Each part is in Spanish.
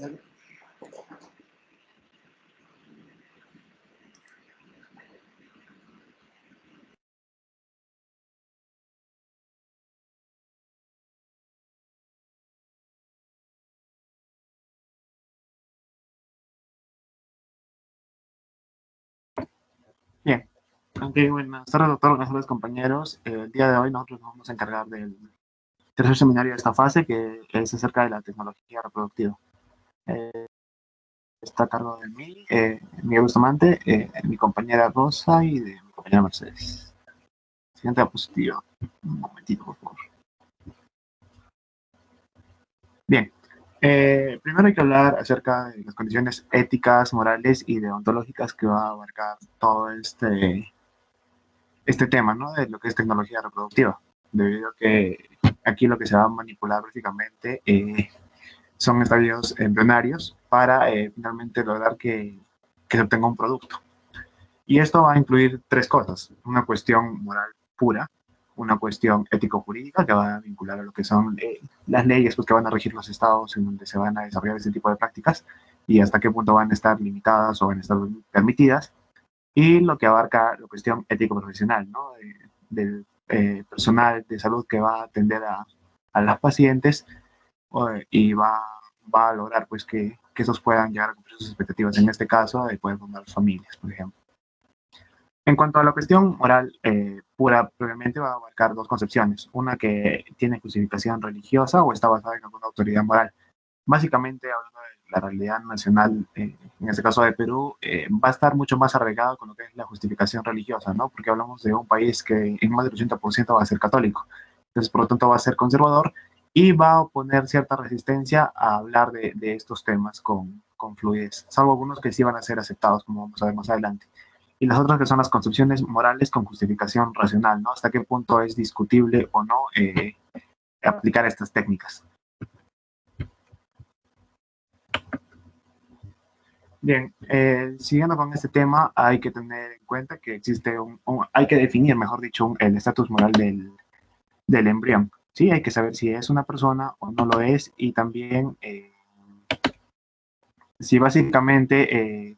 Bien, aunque buenas tardes, doctor, buenas tardes, compañeros. El día de hoy nosotros nos vamos a encargar del tercer seminario de esta fase, que es acerca de la tecnología reproductiva. Está a cargo de mí, Miguel Bustamante, mi compañera Rosa y de mi compañera Mercedes. Siguiente diapositiva. Un momentito, por favor. Bien, primero hay que hablar acerca de las condiciones éticas, morales y deontológicas que va a abarcar todo este tema, ¿no? De lo que es tecnología reproductiva, debido a que aquí lo que se va a manipular prácticamente son estadios embrionarios para finalmente lograr que se obtenga un producto. Y esto va a incluir tres cosas: una cuestión moral pura, una cuestión ético-jurídica que va a vincular a lo que son las leyes pues, que van a regir los estados en donde se van a desarrollar este tipo de prácticas y hasta qué punto van a estar limitadas o van a estar permitidas, y lo que abarca la cuestión ético-profesional, ¿no? Del personal de salud que va a atender a las pacientes y va a lograr pues que esos puedan llegar a cumplir sus expectativas, en este caso de poder formar familias, por ejemplo. En cuanto a la cuestión moral pura, previamente va a abarcar dos concepciones: una que tiene justificación religiosa o está basada en alguna autoridad moral. Básicamente, hablando de la realidad nacional, en este caso de Perú, va a estar mucho más arraigado con lo que es la justificación religiosa, ¿no? Porque hablamos de un país que en más del 80% va a ser católico. Entonces, por lo tanto, va a ser conservador y va a oponer cierta resistencia a hablar de estos temas con fluidez, salvo algunos que sí van a ser aceptados, como vamos a ver más adelante. Y las otras que son las concepciones morales con justificación racional, ¿no? Hasta qué punto es discutible o no aplicar estas técnicas. Bien, siguiendo con este tema, hay que tener en cuenta que existe hay que definir, mejor dicho, el estatus moral del embrión. Sí, hay que saber si es una persona o no lo es, y también si básicamente,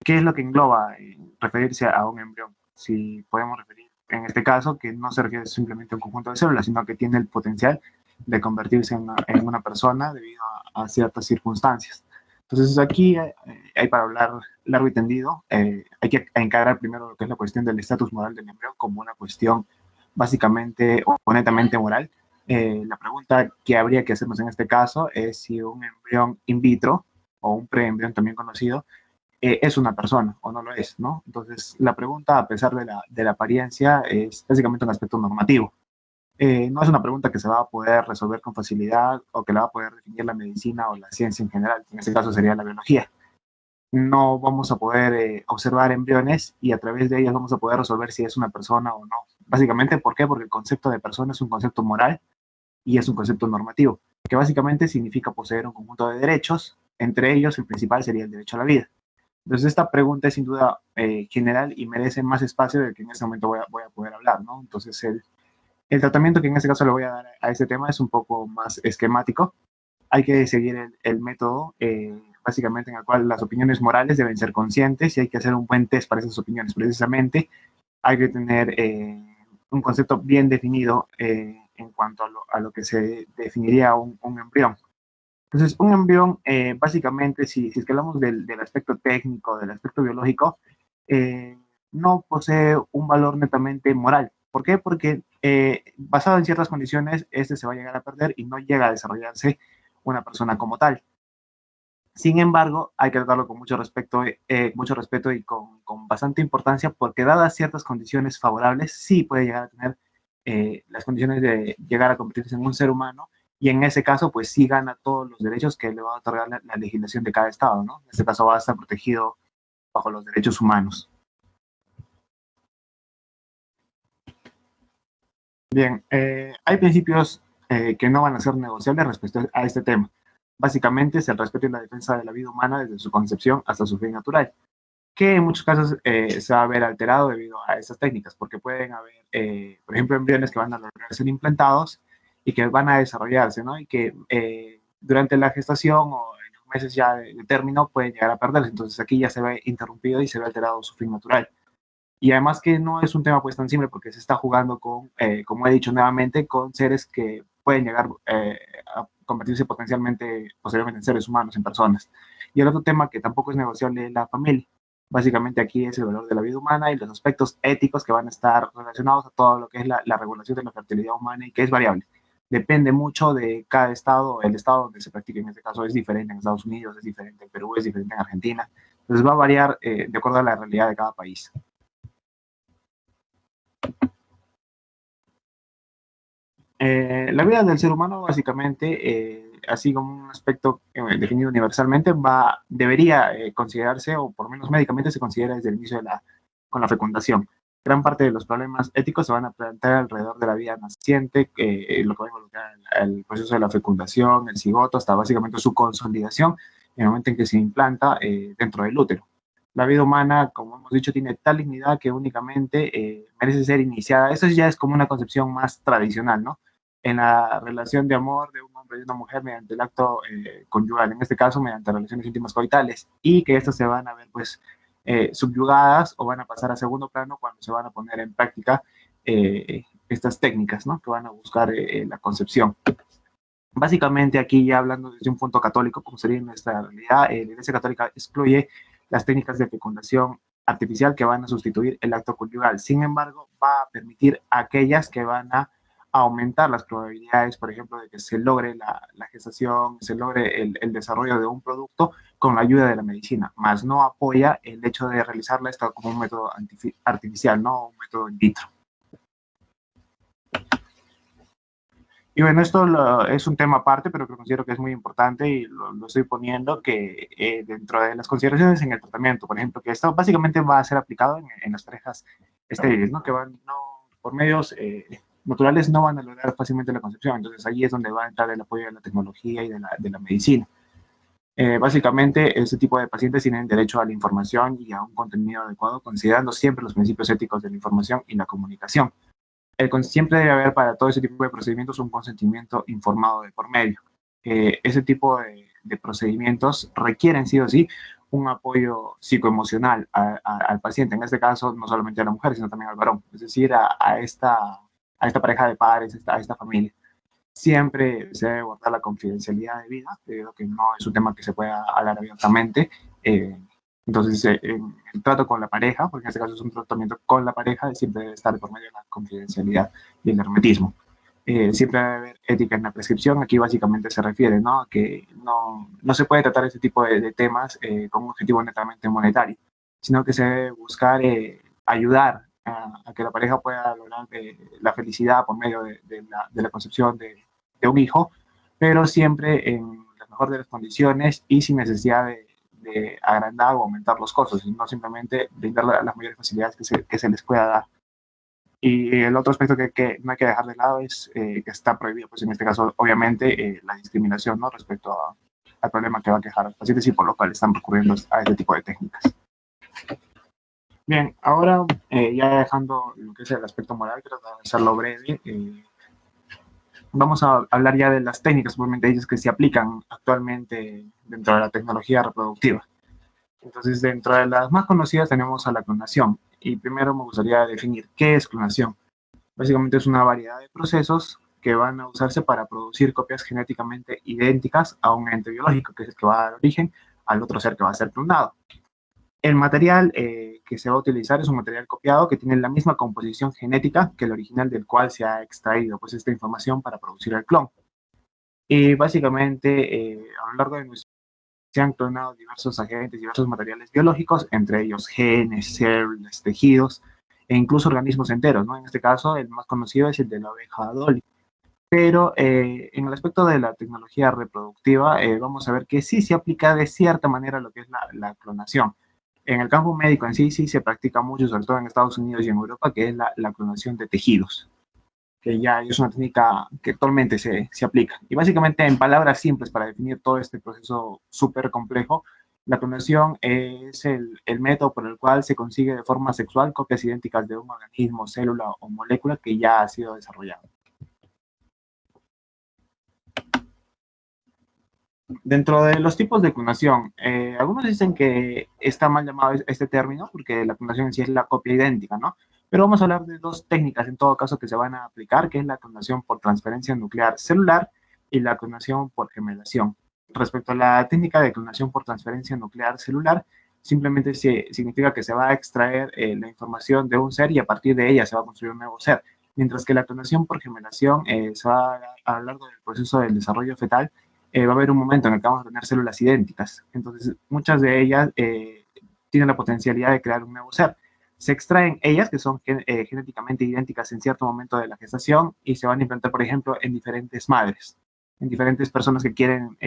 ¿qué es lo que engloba referirse a un embrión? Si podemos referir, en este caso, que no se refiere simplemente a un conjunto de células, sino que tiene el potencial de convertirse en una persona debido a ciertas circunstancias. Entonces, aquí hay para hablar largo y tendido. Hay que encarar primero lo que es la cuestión del estatus moral del embrión como una cuestión básicamente o netamente moral. La pregunta que habría que hacernos en este caso es si un embrión in vitro o un preembrión también conocido es una persona o no lo es, ¿no? Entonces, la pregunta, a pesar de la apariencia, es básicamente un aspecto normativo. No es una pregunta que se va a poder resolver con facilidad o que la va a poder definir la medicina o la ciencia en general. En este caso sería la biología. No vamos a poder observar embriones y a través de ellos vamos a poder resolver si es una persona o no. Básicamente, ¿por qué? Porque el concepto de persona es un concepto moral y es un concepto normativo, que básicamente significa poseer un conjunto de derechos. Entre ellos, el principal sería el derecho a la vida. Entonces, esta pregunta es sin duda general y merece más espacio del que en este momento voy a poder hablar, ¿no? Entonces, el tratamiento que en este caso le voy a dar a este tema es un poco más esquemático. Hay que seguir el método, básicamente, en el cual las opiniones morales deben ser conscientes y hay que hacer un buen test para esas opiniones. Precisamente, hay que tener un concepto bien definido en cuanto a lo que se definiría un embrión. Entonces, un embrión, básicamente, si es que hablamos del aspecto técnico, del aspecto biológico, eh, no posee un valor netamente moral. ¿Por qué? Porque basado en ciertas condiciones, este se va a llegar a perder y no llega a desarrollarse una persona como tal. Sin embargo, hay que tratarlo con mucho respeto y con bastante importancia, porque dadas ciertas condiciones favorables, sí puede llegar a tener las condiciones de llegar a convertirse en un ser humano, y en ese caso, pues sí gana todos los derechos que le va a otorgar la legislación de cada estado, ¿no? En este caso va a estar protegido bajo los derechos humanos. Bien, hay principios que no van a ser negociables respecto a este tema. Básicamente es el respeto y la defensa de la vida humana desde su concepción hasta su fin natural, que en muchos casos se va a ver alterado debido a estas técnicas, porque pueden haber, por ejemplo, embriones que van a lograr ser implantados y que van a desarrollarse, ¿no? Y que durante la gestación o en meses ya de término pueden llegar a perderse. Entonces aquí ya se ve interrumpido y se ve alterado su fin natural. Y además que no es un tema pues tan simple porque se está jugando con, como he dicho nuevamente, con seres que pueden llegar a convertirse potencialmente, posteriormente en seres humanos, en personas. Y el otro tema que tampoco es negociable es la familia. Básicamente aquí es el valor de la vida humana y los aspectos éticos que van a estar relacionados a todo lo que es la regulación de la fertilidad humana y que es variable. Depende mucho de cada estado, el estado donde se practique. En este caso es diferente en Estados Unidos, es diferente en Perú, es diferente en Argentina. Entonces va a variar de acuerdo a la realidad de cada país. La vida del ser humano, básicamente, así como un aspecto definido universalmente, debería considerarse, o por lo menos médicamente se considera desde el inicio con la fecundación. Gran parte de los problemas éticos se van a plantear alrededor de la vida naciente, lo que va a involucrar el proceso de la fecundación, el cigoto, hasta básicamente su consolidación en el momento en que se implanta dentro del útero. La vida humana, como hemos dicho, tiene tal dignidad que únicamente merece ser iniciada. Eso ya es como una concepción más tradicional, ¿no? En la relación de amor de un hombre y una mujer mediante el acto conyugal, en este caso mediante relaciones íntimas coitales, y que estas se van a ver pues subyugadas o van a pasar a segundo plano cuando se van a poner en práctica estas técnicas, ¿no? Que van a buscar la concepción. Básicamente aquí ya hablando desde un punto católico, como sería nuestra realidad, la Iglesia Católica excluye las técnicas de fecundación artificial que van a sustituir el acto conyugal. Sin embargo, va a permitir aquellas que van a aumentar las probabilidades, por ejemplo, de que se logre la gestación, se logre el desarrollo de un producto con la ayuda de la medicina, más no apoya el hecho de realizarla esto como un método artificial, no un método in vitro. Y bueno, es un tema aparte, pero que considero que es muy importante y lo estoy poniendo que dentro de las consideraciones en el tratamiento, por ejemplo, que esto básicamente va a ser aplicado en las parejas estériles, ¿no? Que van, no, por medios naturales no van a lograr fácilmente la concepción. Entonces ahí es donde va a entrar el apoyo de la tecnología y de la medicina. Básicamente, este tipo de pacientes tienen derecho a la información y a un contenido adecuado, considerando siempre los principios éticos de la información y la comunicación. Siempre debe haber para todo ese tipo de procedimientos un consentimiento informado de por medio. Ese tipo de procedimientos requieren sí o sí un apoyo psicoemocional al paciente, en este caso no solamente a la mujer, sino también al varón, es decir, a esta pareja de padres, a esta familia. Siempre se debe guardar la confidencialidad de vida, debido a que no es un tema que se pueda hablar abiertamente. Eh, entonces, en el trato con la pareja, porque en este caso es un tratamiento con la pareja, siempre debe estar por medio de la confidencialidad y el hermetismo. Siempre debe haber ética en la prescripción. Aquí básicamente se refiere, ¿no?, a que no se puede tratar este tipo de temas con un objetivo netamente monetario, sino que se debe buscar ayudar a que la pareja pueda lograr la felicidad por medio de la concepción de un hijo, pero siempre en la mejor de las condiciones y sin necesidad de agrandar o aumentar los costos, sino simplemente brindar las mayores facilidades que se les pueda dar. Y el otro aspecto que no hay que dejar de lado es que está prohibido, pues en este caso, obviamente, la discriminación, ¿no?, respecto al problema que va a quejar a los pacientes y por lo cual están recurriendo a este tipo de técnicas. Bien, ahora ya dejando lo que es el aspecto moral, quiero hacerlo breve. Vamos a hablar ya de las técnicas propiamente dichas que se aplican actualmente dentro de la tecnología reproductiva. Entonces, dentro de las más conocidas tenemos a la clonación. Y primero me gustaría definir qué es clonación. Básicamente es una variedad de procesos que van a usarse para producir copias genéticamente idénticas a un ente biológico, que es el que va a dar origen al otro ser que va a ser clonado. El material que se va a utilizar es un material copiado que tiene la misma composición genética que el original del cual se ha extraído pues, esta información para producir el clon. Y básicamente a lo largo de nuestro se han clonado diversos agentes, diversos materiales biológicos, entre ellos genes, células, tejidos e incluso organismos enteros, ¿no? En este caso, el más conocido es el de la oveja Dolly. Pero en el aspecto de la tecnología reproductiva, vamos a ver que sí se aplica de cierta manera lo que es la clonación. En el campo médico en sí, sí se practica mucho, sobre todo en Estados Unidos y en Europa, que es la clonación de tejidos, que ya es una técnica que actualmente se aplica. Y básicamente, en palabras simples, para definir todo este proceso súper complejo, la clonación es el método por el cual se consigue de forma sexual copias idénticas de un organismo, célula o molécula que ya ha sido desarrollado. Dentro de los tipos de clonación, algunos dicen que está mal llamado este término porque la clonación en sí es la copia idéntica, ¿no? Pero vamos a hablar de dos técnicas en todo caso que se van a aplicar, que es la clonación por transferencia nuclear celular y la clonación por gemelación. Respecto a la técnica de clonación por transferencia nuclear celular, simplemente significa que se va a extraer la información de un ser y a partir de ella se va a construir un nuevo ser. Mientras que la clonación por gemelación se va a lo largo del proceso del desarrollo fetal, va a haber un momento en el que vamos a tener células idénticas. Entonces, muchas de ellas tienen la potencialidad de crear un nuevo ser. Se extraen ellas, que son genéticamente idénticas en cierto momento de la gestación, y se van a implantar, por ejemplo, en diferentes madres, en diferentes personas que quieren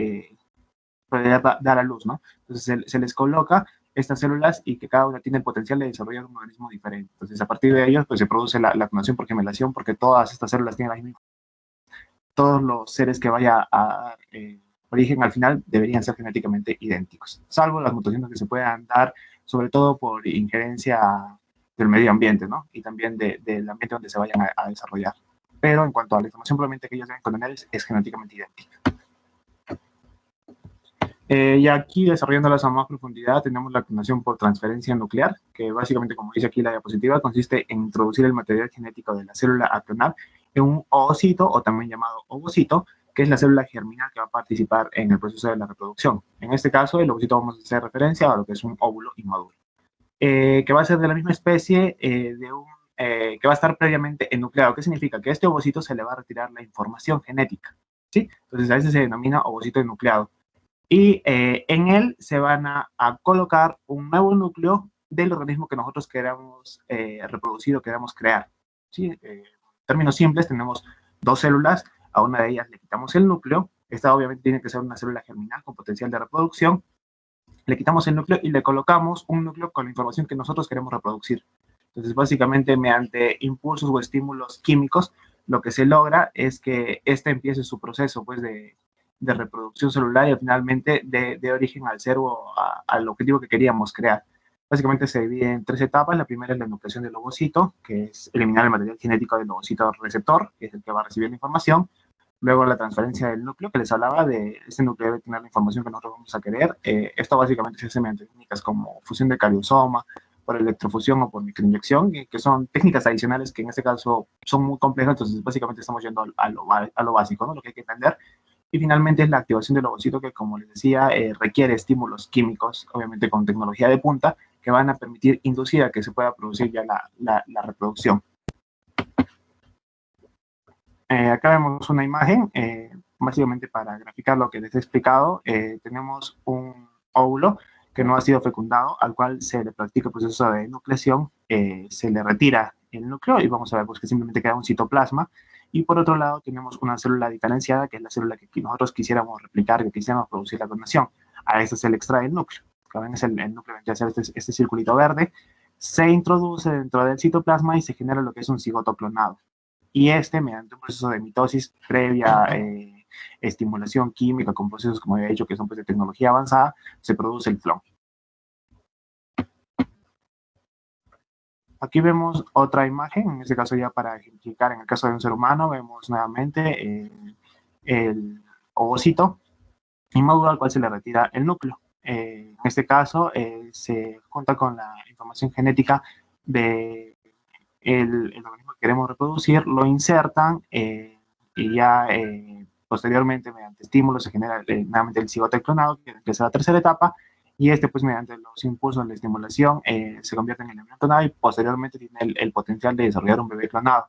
poder dar a luz, ¿no? Entonces, se les coloca estas células y que cada una tiene el potencial de desarrollar un organismo diferente. Entonces, a partir de ellos, pues se produce la clonación por gemelación, porque todas estas células tienen la misma, todos los seres que vaya a dar origen al final deberían ser genéticamente idénticos, salvo las mutaciones que se puedan dar, sobre todo por injerencia del medio ambiente, ¿no? Y también del ambiente donde se vayan a desarrollar. Pero en cuanto a la información probablemente que ellos deben contener es genéticamente idéntica. Y aquí, desarrollándolas a más profundidad, tenemos la clonación por transferencia nuclear, que básicamente, como dice aquí la diapositiva, consiste en introducir el material genético de la célula a clonar en un ovocito, o también llamado ovocito, que es la célula germinal que va a participar en el proceso de la reproducción. En este caso, el ovocito vamos a hacer referencia a lo que es un óvulo inmaduro, que va a ser de la misma especie que va a estar previamente enucleado. ¿Qué significa? Que a este ovocito se le va a retirar la información genética, ¿sí? Entonces, a ese se denomina ovocito enucleado y en él se van a colocar un nuevo núcleo del organismo que nosotros queramos reproducir o queramos crear. ¿Sí? En términos simples, tenemos dos células, a una de ellas le quitamos el núcleo, esta obviamente tiene que ser una célula germinal con potencial de reproducción, le quitamos el núcleo y le colocamos un núcleo con la información que nosotros queremos reproducir. Entonces, básicamente, mediante impulsos o estímulos químicos, lo que se logra es que éste empiece su proceso pues, de reproducción celular y finalmente de origen al ser o al objetivo que queríamos crear. Básicamente se divide en tres etapas. La primera es la nucleación del ovocito, que es eliminar el material genético del ovocito receptor, que es el que va a recibir la información. Luego la transferencia del núcleo, que les hablaba de este núcleo debe tener la información que nosotros vamos a querer. Esto básicamente se hace mediante técnicas como fusión de cariosoma, por electrofusión o por microinyección, que son técnicas adicionales que en este caso son muy complejas, entonces básicamente estamos yendo a lo básico, ¿no? Lo que hay que entender. Y finalmente es la activación del ovocito que, como les decía, requiere estímulos químicos, obviamente con tecnología de punta, que van a permitir inducir a que se pueda producir ya la reproducción. Acá vemos una imagen, básicamente para graficar lo que les he explicado. Tenemos un óvulo que no ha sido fecundado, al cual se le practica el proceso de nucleación, se le retira el núcleo y vamos a ver pues, que simplemente queda un citoplasma. Y por otro lado tenemos una célula diferenciada, que es la célula que nosotros quisiéramos replicar, que quisiéramos producir la clonación. A esta se le extrae el núcleo. Acá ven, es el núcleo, ya sea este circulito verde, se introduce dentro del citoplasma y se genera lo que es un cigoto clonado. Y mediante un proceso de mitosis previa estimulación química con procesos, como había dicho, que son pues, de tecnología avanzada, se produce el clon. Aquí vemos otra imagen, en este caso ya para ejemplificar, en el caso de un ser humano, vemos nuevamente el ovocito inmaduro al cual se le retira el núcleo. En este caso se junta con la información genética de el organismo que queremos reproducir, lo insertan y ya posteriormente mediante estímulos se genera nuevamente el cigoto clonado, que es la tercera etapa, y pues mediante los impulsos de la estimulación se convierte en el embrión clonado y posteriormente tiene el potencial de desarrollar un bebé clonado.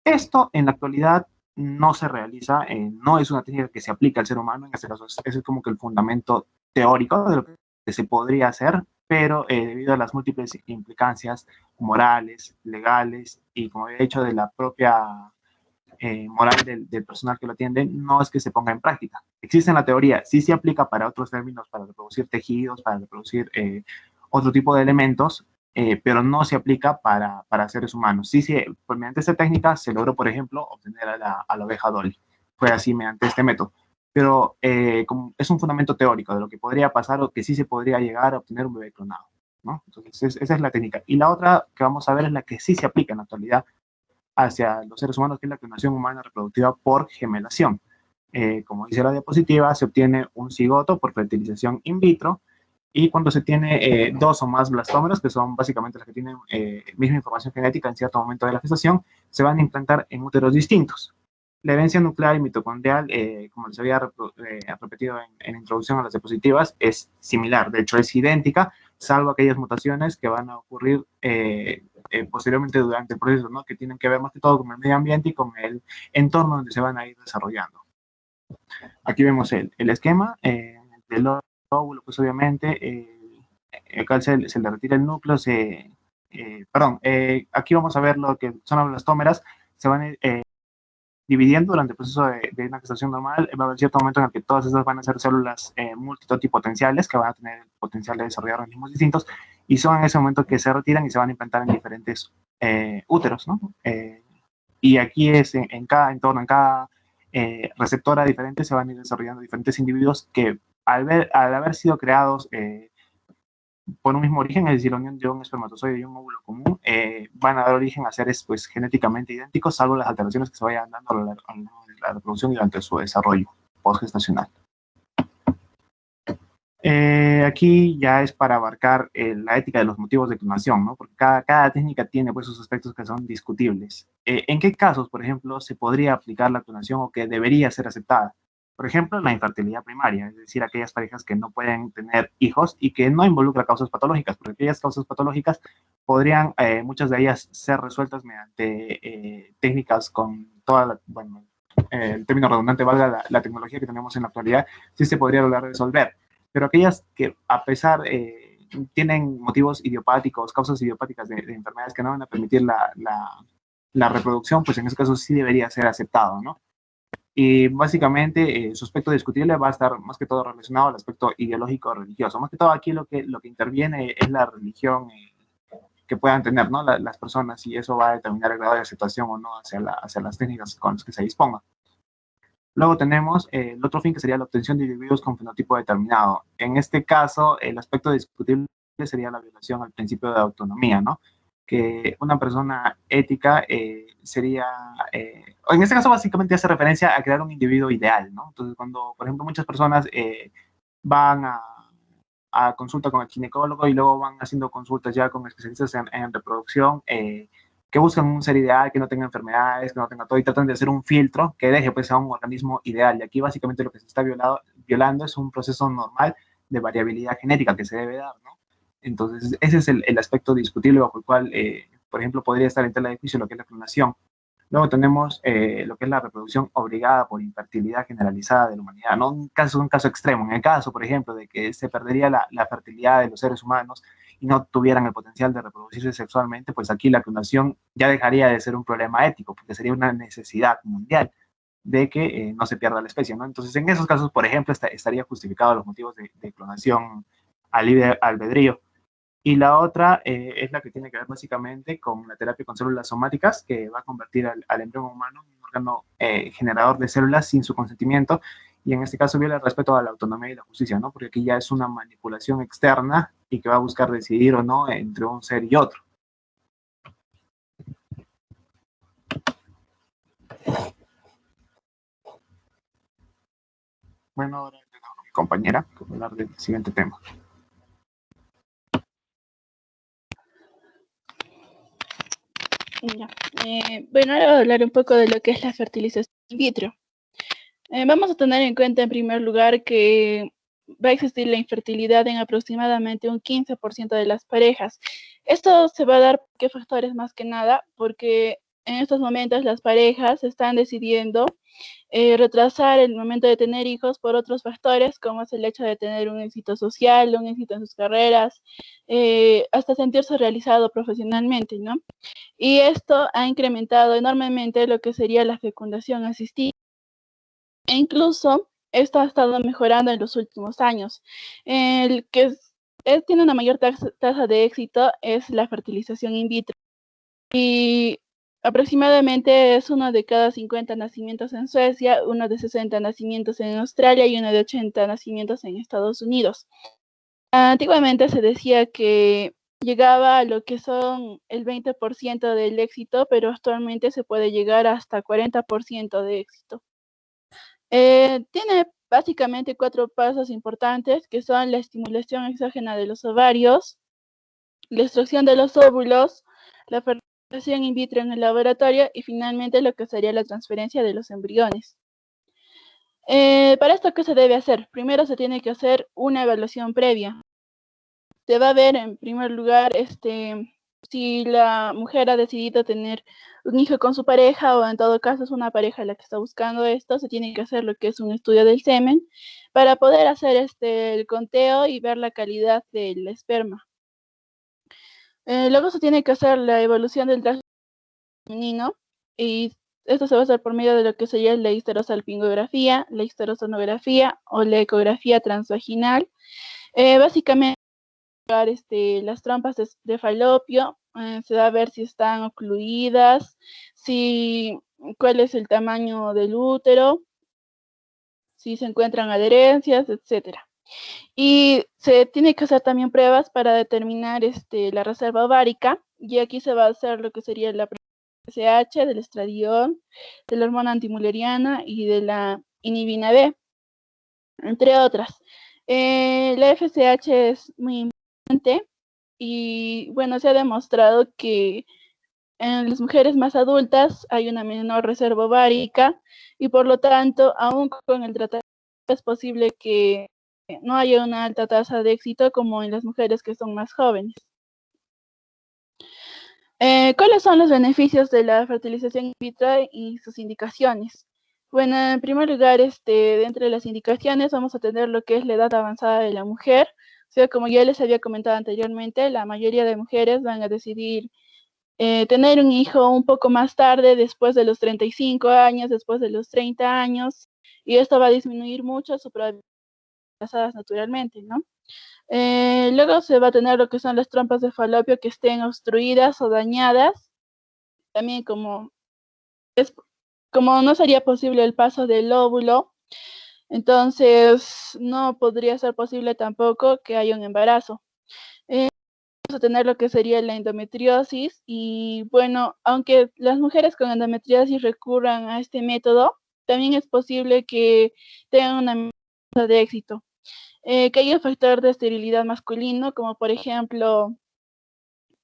Esto en la actualidad no se realiza, no es una técnica que se aplica al ser humano, en este caso es como que el fundamento teórico de lo que se podría hacer, pero debido a las múltiples implicancias morales, legales y como he dicho de la propia moral del personal que lo atiende, no es que se ponga en práctica. Existe en la teoría, sí se aplica para otros términos, para reproducir tejidos, para reproducir otro tipo de elementos, pero no se aplica para seres humanos. Sí, pues mediante esta técnica se logró, por ejemplo, obtener a la oveja Dolly. Fue así mediante este método. Pero como es un fundamento teórico de lo que podría pasar o que sí se podría llegar a obtener un bebé clonado, ¿no? Entonces, esa es la técnica. Y la otra que vamos a ver es la que sí se aplica en la actualidad hacia los seres humanos, que es la clonación humana reproductiva por gemelación. Como dice la diapositiva, se obtiene un cigoto por fertilización in vitro, y cuando se tiene dos o más blastómeros, que son básicamente los que tienen misma información genética en cierto momento de la gestación, se van a implantar en úteros distintos. La herencia nuclear y mitocondrial, como les había repetido en la introducción a las diapositivas, es similar, de hecho es idéntica, salvo aquellas mutaciones que van a ocurrir posteriormente durante el proceso, ¿no? Que tienen que ver más que todo con el medio ambiente y con el entorno donde se van a ir desarrollando. Aquí vemos el esquema del óvulo, pues obviamente, acá se le retira el núcleo, aquí vamos a ver lo que son las blastómeras, se van dividiendo durante el proceso de una gestación normal. Va a haber cierto momento en el que todas esas van a ser células multitotipotenciales, que van a tener el potencial de desarrollar organismos distintos, y son en ese momento que se retiran y se van a implantar en diferentes úteros, ¿no? Y aquí es en cada entorno, en cada receptora diferente, se van a ir desarrollando diferentes individuos que al haber sido creados por un mismo origen, es decir, la unión de un espermatozoide y un óvulo común, van a dar origen a seres pues, genéticamente idénticos, salvo las alteraciones que se vayan dando a lo largo de la reproducción y durante su desarrollo postgestacional. Aquí ya es para abarcar la ética de los motivos de clonación, ¿no? Porque cada técnica tiene pues, sus aspectos que son discutibles. ¿En qué casos, por ejemplo, se podría aplicar la clonación o que debería ser aceptada? Por ejemplo, la infertilidad primaria, es decir, aquellas parejas que no pueden tener hijos y que no involucra causas patológicas, porque aquellas causas patológicas podrían, muchas de ellas, ser resueltas mediante técnicas con toda la, bueno, el término redundante valga la tecnología que tenemos en la actualidad, sí se podría lograr resolver. Pero aquellas que a pesar tienen motivos idiopáticos, causas idiopáticas de enfermedades que no van a permitir la reproducción, pues en ese caso sí debería ser aceptado, ¿no? Y básicamente su aspecto discutible va a estar más que todo relacionado al aspecto ideológico religioso. Más que todo aquí lo que interviene es la religión que puedan tener, ¿no? Las personas, y eso va a determinar el grado de aceptación o no hacia las técnicas con las que se dispongan. Luego tenemos el otro fin, que sería la obtención de individuos con fenotipo determinado. En este caso, el aspecto discutible sería la violación al principio de autonomía, ¿no? Que una persona ética sería, en este caso básicamente hace referencia a crear un individuo ideal, ¿no? Entonces, cuando, por ejemplo, muchas personas van a consulta con el ginecólogo y luego van haciendo consultas ya con especialistas en reproducción, que buscan un ser ideal, que no tenga enfermedades, que no tenga todo, y tratan de hacer un filtro que deje pues a un organismo ideal. Y aquí básicamente lo que se está violando es un proceso normal de variabilidad genética que se debe dar, ¿no? Entonces, ese es el aspecto discutible bajo el cual, por ejemplo, podría estar en tela de juicio lo que es la clonación. Luego tenemos lo que es la reproducción obligada por infertilidad generalizada de la humanidad. No un caso extremo. En el caso, por ejemplo, de que se perdería la fertilidad de los seres humanos y no tuvieran el potencial de reproducirse sexualmente, pues aquí la clonación ya dejaría de ser un problema ético, porque sería una necesidad mundial de que no se pierda la especie, ¿no? Entonces, en esos casos, por ejemplo, estaría justificado los motivos de clonación al libre albedrío. Y la otra es la que tiene que ver básicamente con la terapia con células somáticas, que va a convertir al embrión humano en un órgano generador de células sin su consentimiento, y en este caso viola el respeto a la autonomía y la justicia, ¿no? Porque aquí ya es una manipulación externa y que va a buscar decidir o no entre un ser y otro. Bueno, ahora a mi compañera que va a hablar del siguiente tema. Ya. Bueno, ahora voy a hablar un poco de lo que es la fertilización in vitro. Vamos a tener en cuenta en primer lugar que va a existir la infertilidad en aproximadamente un 15% de las parejas. Esto se va a dar por qué factores más que nada, porque en estos momentos las parejas están decidiendo retrasar el momento de tener hijos por otros factores, como es el hecho de tener un éxito social, un éxito en sus carreras, hasta sentirse realizado profesionalmente, ¿no? Y esto ha incrementado enormemente lo que sería la fecundación asistida. E incluso esto ha estado mejorando en los últimos años. El que tiene una mayor tasa de éxito es la fertilización in vitro. Y aproximadamente es uno de cada 50 nacimientos en Suecia, uno de 60 nacimientos en Australia y uno de 80 nacimientos en Estados Unidos. Antiguamente se decía que llegaba a lo que son el 20% del éxito, pero actualmente se puede llegar hasta 40% de éxito. Tiene básicamente 4 pasos importantes, que son la estimulación exógena de los ovarios, la extracción de los óvulos, la fertilización in vitro en el laboratorio y finalmente lo que sería la transferencia de los embriones. Para esto, ¿qué se debe hacer? Primero se tiene que hacer una evaluación previa. Se va a ver en primer lugar si la mujer ha decidido tener un hijo con su pareja o en todo caso es una pareja la que está buscando esto. Se tiene que hacer lo que es un estudio del semen para poder hacer el conteo y ver la calidad del esperma. Luego se tiene que hacer la evolución del traje femenino y esto se va a hacer por medio de lo que sería la histerosalpingografía, la histerosonografía o la ecografía transvaginal. Básicamente las trompas de falopio, se va a ver si están ocluidas, cuál es el tamaño del útero, si se encuentran adherencias, etcétera. Y se tiene que hacer también pruebas para determinar la reserva ovárica, y aquí se va a hacer lo que sería la FSH, del estradiol, de la hormona antimuleriana y de la inhibina B, entre otras. La FSH es muy importante y bueno, se ha demostrado que en las mujeres más adultas hay una menor reserva ovárica y por lo tanto, aún con el tratamiento es posible que no haya una alta tasa de éxito como en las mujeres que son más jóvenes. ¿Cuáles son los beneficios de la fertilización in vitro y sus indicaciones? Bueno, en primer lugar, dentro de las indicaciones vamos a tener lo que es la edad avanzada de la mujer. O sea, como ya les había comentado anteriormente, la mayoría de mujeres van a decidir tener un hijo un poco más tarde, después de los 35 años, después de los 30 años, y esto va a disminuir mucho su probabilidad de embarazadas naturalmente, ¿no? Luego se va a tener lo que son las trompas de falopio que estén obstruidas o dañadas. También como no sería posible el paso del óvulo, entonces no podría ser posible tampoco que haya un embarazo. Vamos a tener lo que sería la endometriosis y bueno, aunque las mujeres con endometriosis recurran a este método, también es posible que tengan una tasa de éxito. Que haya un factor de esterilidad masculino, como por ejemplo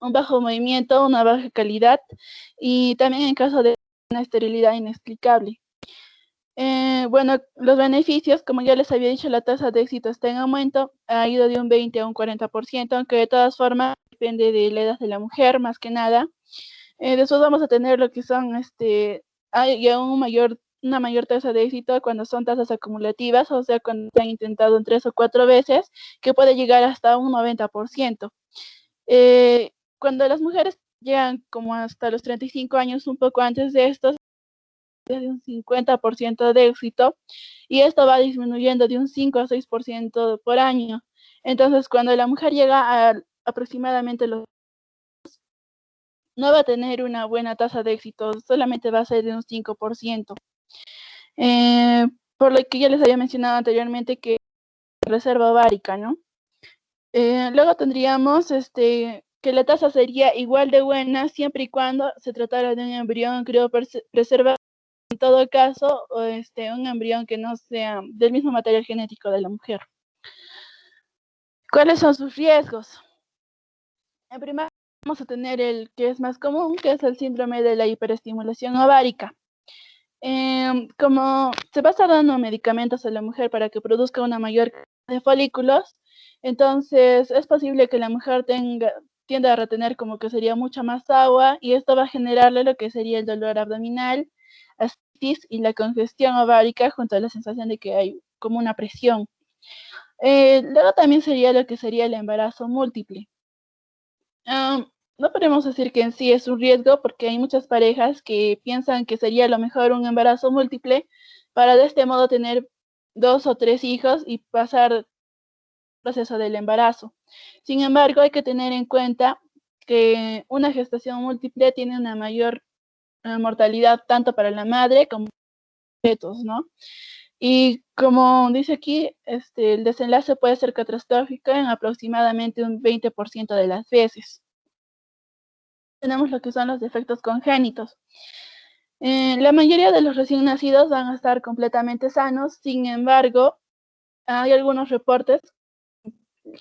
un bajo movimiento, una baja calidad y también en caso de una esterilidad inexplicable. Bueno, los beneficios, como ya les había dicho, la tasa de éxito está en aumento, ha ido de un 20 a un 40%, aunque de todas formas depende de la edad de la mujer, más que nada. Después vamos a tener lo que son, hay ya una mayor tasa de éxito cuando son tasas acumulativas, o sea, cuando se han intentado en 3 o 4 veces, que puede llegar hasta un 90%. Cuando las mujeres llegan como hasta los 35 años, un poco antes de esto, de un 50% de éxito y esto va disminuyendo de un 5 a 6% por año. Entonces, cuando la mujer llega a aproximadamente no va a tener una buena tasa de éxito, solamente va a ser de un 5%. Por lo que ya les había mencionado anteriormente que reserva ovárica, ¿no? Luego tendríamos que la tasa sería igual de buena siempre y cuando se tratara de un embrión criopreservado, en todo caso, o un embrión que no sea del mismo material genético de la mujer. ¿Cuáles son sus riesgos? En primer lugar, vamos a tener el que es más común, que es el síndrome de la hiperestimulación ovárica. Como se va a estar dando medicamentos a la mujer para que produzca una mayor cantidad de folículos, entonces es posible que la mujer tienda a retener como que sería mucha más agua y esto va a generarle lo que sería el dolor abdominal, ascitis y la congestión ovárica junto a la sensación de que hay como una presión. Luego también sería lo que sería el embarazo múltiple. No podemos decir que en sí es un riesgo porque hay muchas parejas que piensan que sería lo mejor un embarazo múltiple para de este modo tener 2 o 3 hijos y pasar el proceso del embarazo. Sin embargo, hay que tener en cuenta que una gestación múltiple tiene una mayor mortalidad tanto para la madre como para los fetos, ¿no? Y como dice aquí, el desenlace puede ser catastrófico en aproximadamente un 20% de las veces. Tenemos lo que son los defectos congénitos. La mayoría de los recién nacidos van a estar completamente sanos, sin embargo, hay algunos reportes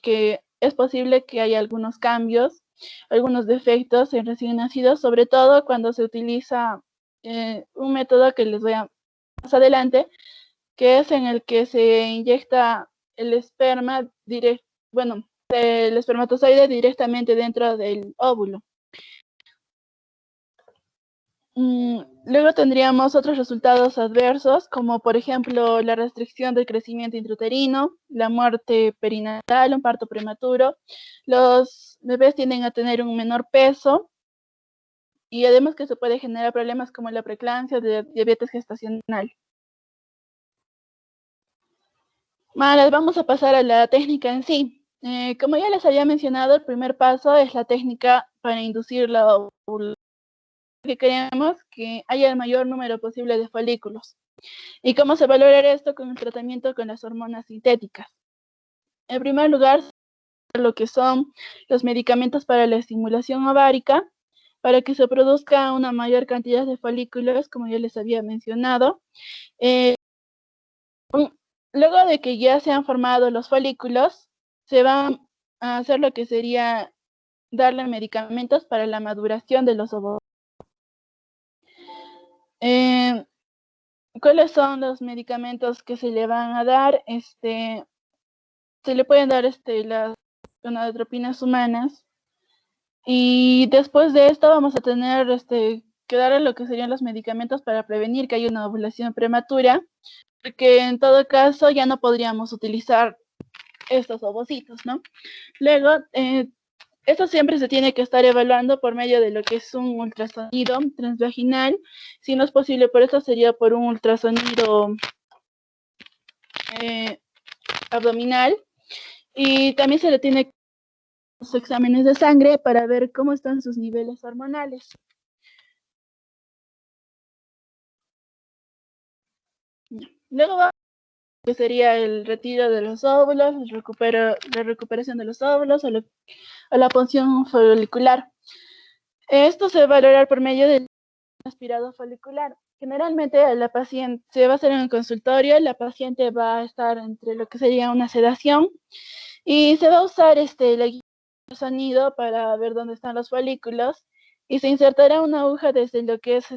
que es posible que haya algunos cambios, algunos defectos en recién nacidos, sobre todo cuando se utiliza un método que les voy a más adelante, que es en el que se inyecta el esperma el espermatozoide directamente dentro del óvulo. Luego tendríamos otros resultados adversos, como por ejemplo la restricción del crecimiento intrauterino, la muerte perinatal, un parto prematuro. Los bebés tienden a tener un menor peso y además que se puede generar problemas como la preeclampsia, diabetes gestacional. Ahora vamos a pasar a la técnica en sí. Como ya les había mencionado, el primer paso es la técnica para inducir la ovulación, que queremos que haya el mayor número posible de folículos. ¿Y cómo se valora esto? Con el tratamiento con las hormonas sintéticas. En primer lugar, lo que son los medicamentos para la estimulación ovárica, para que se produzca una mayor cantidad de folículos, como ya les había mencionado. Luego de que ya se han formado los folículos, se van a hacer lo que sería darle medicamentos para la maduración de los ovocitos. ¿Cuáles son los medicamentos que se le van a dar? Se le pueden dar las gonadotropinas humanas. Y después de esto vamos a tener que darle lo que serían los medicamentos para prevenir que haya una ovulación prematura, porque en todo caso ya no podríamos utilizar estos ovocitos, ¿no? Luego, esto siempre se tiene que estar evaluando por medio de lo que es un ultrasonido transvaginal. Si no es posible por eso, sería por un ultrasonido abdominal. Y también se le tiene que hacer los exámenes de sangre para ver cómo están sus niveles hormonales. Luego va que sería el retiro de los óvulos, la recuperación de los óvulos o la punción folicular. Esto se va a valorar por medio del aspirado folicular. Generalmente la paciente se va a hacer en el consultorio, la paciente va a estar entre lo que sería una sedación y se va a usar el sonido para ver dónde están los folículos y se insertará una aguja desde lo que es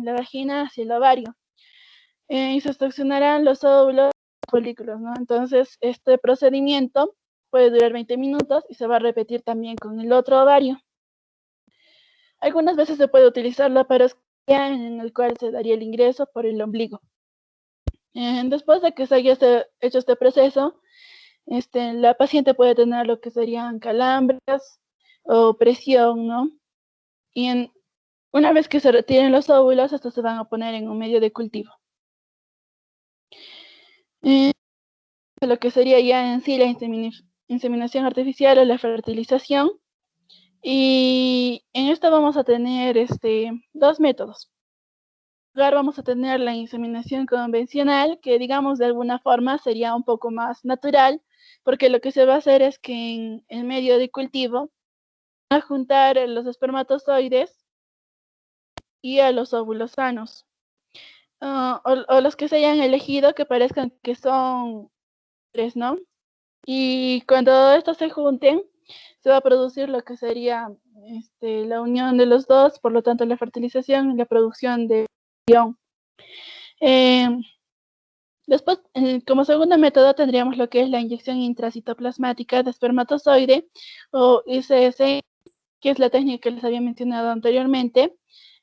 la vagina hacia el ovario y se succionarán los óvulos y folículos, ¿no? Entonces este procedimiento puede durar 20 minutos y se va a repetir también con el otro ovario. Algunas veces se puede utilizar la laparoscopia, en el cual se daría el ingreso por el ombligo. Después de que se haya hecho este proceso, la paciente puede tener lo que serían calambres o presión, ¿no? Y una vez que se retiren los óvulos, estos se van a poner en un medio de cultivo. Lo que sería ya en sí la inseminación artificial o la fertilización. Y en esto vamos a tener dos métodos. En primer lugar, vamos a tener la inseminación convencional, que digamos de alguna forma sería un poco más natural, porque lo que se va a hacer es que en el medio de cultivo van a juntar los espermatozoides y a los óvulos sanos, o los que se hayan elegido que parezcan que son tres, ¿no? Y cuando estos se junten, se va a producir lo que sería la unión de los dos, por lo tanto la fertilización y la producción de embrión. Después, como segundo método, tendríamos lo que es la inyección intracitoplasmática de espermatozoide, o ICS, que es la técnica que les había mencionado anteriormente,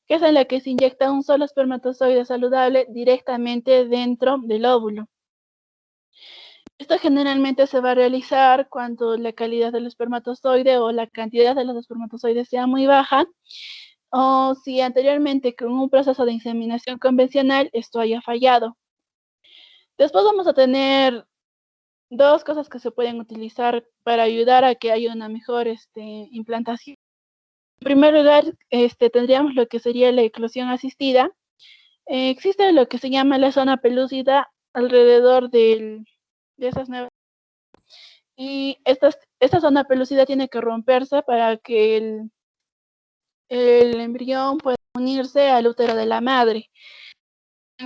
que es en la que se inyecta un solo espermatozoide saludable directamente dentro del óvulo. Esto generalmente se va a realizar cuando la calidad del espermatozoide o la cantidad de los espermatozoides sea muy baja, o si anteriormente con un proceso de inseminación convencional esto haya fallado. Después vamos a tener dos cosas que se pueden utilizar para ayudar a que haya una mejor implantación. En primer lugar, tendríamos lo que sería la eclosión asistida. Existe lo que se llama la zona pelúcida alrededor de esas nuevas. Y esta zona pelúcida tiene que romperse para que el embrión pueda unirse al útero de la madre.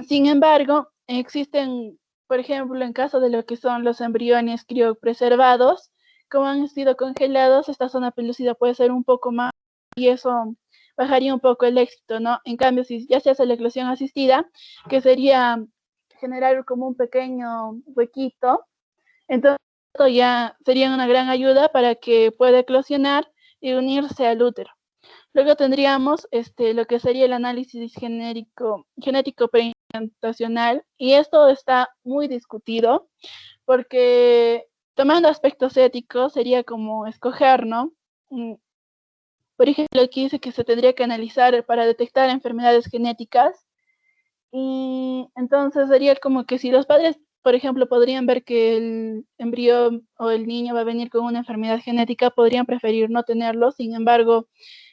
Sin embargo, existen, por ejemplo, en caso de lo que son los embriones criopreservados, como han sido congelados, esta zona pelúcida puede ser un poco más y eso bajaría un poco el éxito, ¿no? En cambio, si ya se hace la eclosión asistida, que sería generar como un pequeño huequito, entonces esto ya sería una gran ayuda para que pueda eclosionar y unirse al útero. Luego tendríamos lo que sería el análisis genético preimplantacional, y esto está muy discutido porque tomando aspectos éticos sería como escoger, ¿no? Por ejemplo, aquí dice que se tendría que analizar para detectar enfermedades genéticas, y entonces sería como que si los padres, por ejemplo, podrían ver que el embrión o el niño va a venir con una enfermedad genética, podrían preferir no tenerlo. Sin embargo,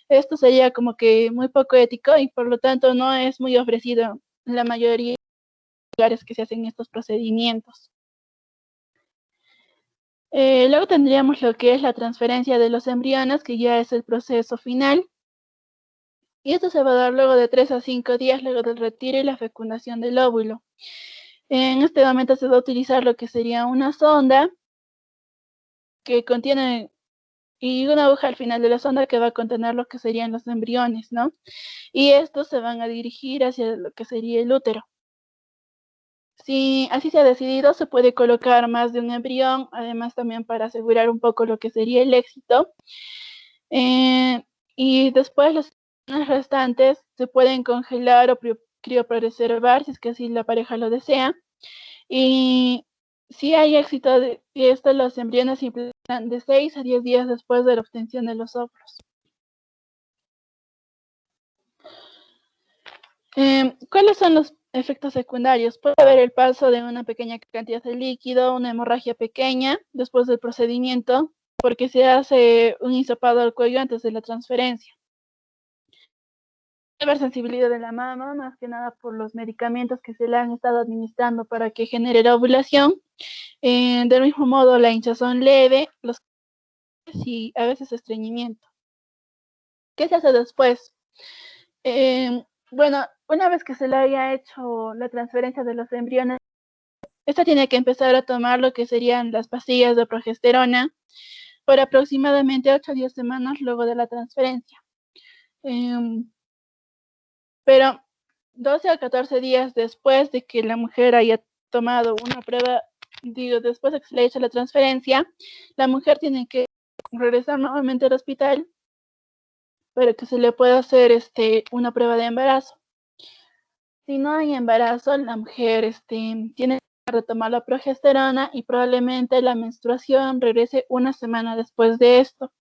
esto sería como que muy poco ético y por lo tanto no es muy ofrecido en la mayoría de lugares que se hacen estos procedimientos. Luego tendríamos lo que es la transferencia de los embriones, que ya es el proceso final. Y esto se va a dar luego de 3 a 5 días luego del retiro y la fecundación del óvulo. En este momento se va a utilizar lo que sería una sonda que contiene, y una aguja al final de la sonda que va a contener lo que serían los embriones, ¿no? Y estos se van a dirigir hacia lo que sería el útero. Si así se ha decidido, se puede colocar más de un embrión, además también para asegurar un poco lo que sería el éxito. Y después los restantes se pueden congelar o criopreservar si es que así la pareja lo desea. Y si hay éxito de esto, los embriones se implantan de 6 a 10 días después de la obtención de los óvulos. ¿Cuáles son los efectos secundarios? Puede haber el paso de una pequeña cantidad de líquido, una hemorragia pequeña después del procedimiento, porque se hace un hisopado al cuello antes de la transferencia. Puede haber sensibilidad de la mama, más que nada por los medicamentos que se le han estado administrando para que genere la ovulación. Del mismo modo, la hinchazón leve, los y a veces estreñimiento. ¿Qué se hace después? Bueno, una vez que se le haya hecho la transferencia de los embriones, esta tiene que empezar a tomar lo que serían las pastillas de progesterona por aproximadamente 8 a 10 semanas luego de la transferencia. Pero 12 a 14 días después de que la mujer haya tomado una prueba, después de que se le haya hecho la transferencia, la mujer tiene que regresar nuevamente al hospital para que se le pueda hacer una prueba de embarazo. Si no hay embarazo, la mujer tiene que retomar la progesterona y probablemente la menstruación regrese una semana después de esto.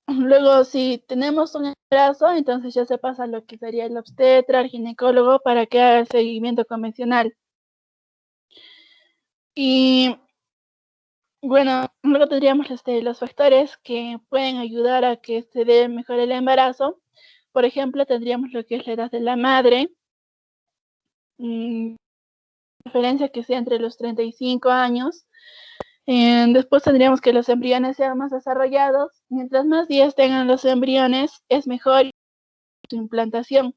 Luego, si tenemos un embarazo, entonces ya se pasa a lo que sería el obstetra, el ginecólogo, para que haga el seguimiento convencional. Y bueno, luego tendríamos los factores que pueden ayudar a que se dé mejor el embarazo. Por ejemplo, tendríamos lo que es la edad de la madre, preferencia que sea entre los 35 años. Después tendríamos que los embriones sean más desarrollados. Mientras más días tengan los embriones, es mejor su implantación.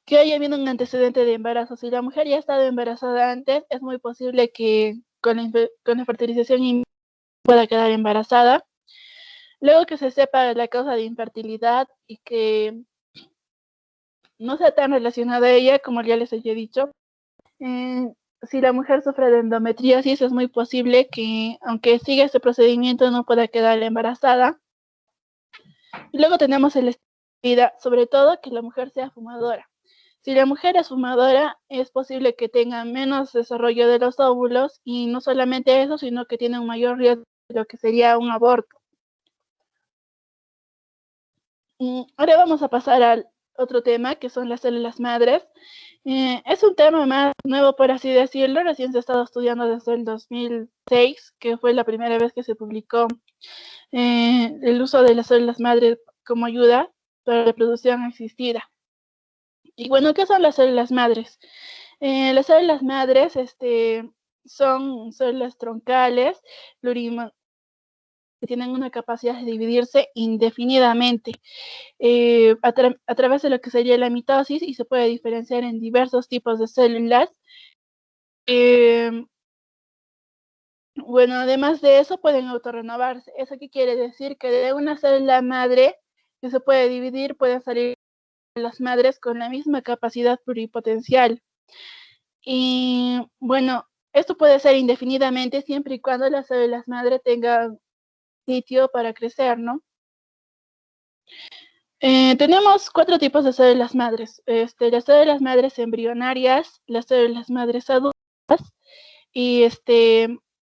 Que haya habido un antecedente de embarazo. Si la mujer ya ha estado embarazada antes, es muy posible que con la fertilización pueda quedar embarazada. Luego que se sepa la causa de infertilidad y que no sea tan relacionada a ella, como ya les había dicho. Si la mujer sufre de endometriosis, es muy posible que, aunque siga este procedimiento, no pueda quedar embarazada. Y luego tenemos el estilo de vida, sobre todo que la mujer sea fumadora. Si la mujer es fumadora, es posible que tenga menos desarrollo de los óvulos, y no solamente eso, sino que tiene un mayor riesgo de lo que sería un aborto. Ahora vamos a pasar al otro tema, que son las células madres. Es un tema más nuevo, por así decirlo. Recién se ha estado estudiando desde el 2006, que fue la primera vez que se publicó el uso de las células madres como ayuda para la reproducción asistida. Y bueno, ¿qué son las células madres? Las células madres son células troncales, que tienen una capacidad de dividirse indefinidamente a través de lo que sería la mitosis, y se puede diferenciar en diversos tipos de células. Bueno, además de eso, pueden autorrenovarse. ¿Eso qué quiere decir? Que de una célula madre que se puede dividir, pueden salir las madres con la misma capacidad pluripotencial. Y bueno, esto puede ser indefinidamente siempre y cuando las células madre tengan sitio para crecer, ¿no? Tenemos 4 tipos de células madres. Las células madres embrionarias, las células madres adultas, y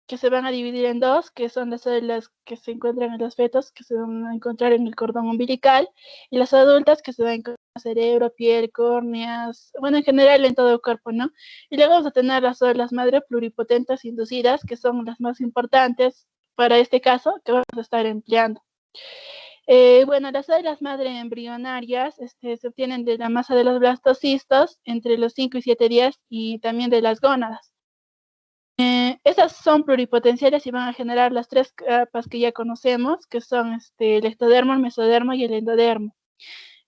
que se van a dividir en 2, que son las células que se encuentran en los fetos, que se van a encontrar en el cordón umbilical, y las adultas que se van a encontrar en el cerebro, piel, córneas, bueno, en general en todo el cuerpo, ¿no? Y luego vamos a tener las células madre pluripotentes inducidas, que son las más importantes para este caso, que vamos a estar empleando. Bueno, las células madre embrionarias se obtienen de la masa de los blastocistos entre los 5 y 7 días, y también de las gónadas. Esas son pluripotenciales y van a generar las 3 capas que ya conocemos, que son el ectodermo, el mesodermo y el endodermo.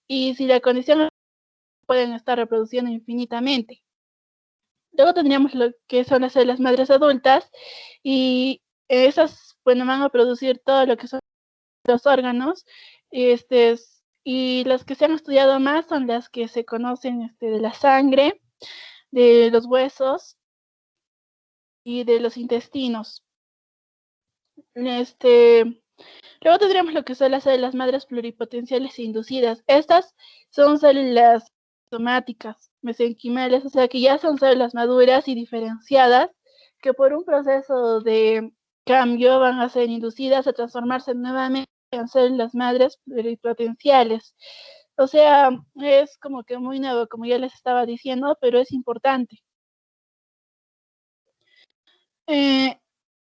Y si la condición es, pueden estar reproduciendo infinitamente. Luego tendríamos lo que son las células madres adultas, y esas, bueno, van a producir todo lo que son los órganos, y las que se han estudiado más son las que se conocen de la sangre, de los huesos y de los intestinos. Luego tendríamos lo que son las células madres pluripotenciales inducidas. Estas son células somáticas, mesenquimales, o sea que ya son células maduras y diferenciadas, que por un proceso de cambio van a ser inducidas a transformarse nuevamente en células madres pluripotenciales. O sea, es como que muy nuevo, como ya les estaba diciendo, pero es importante.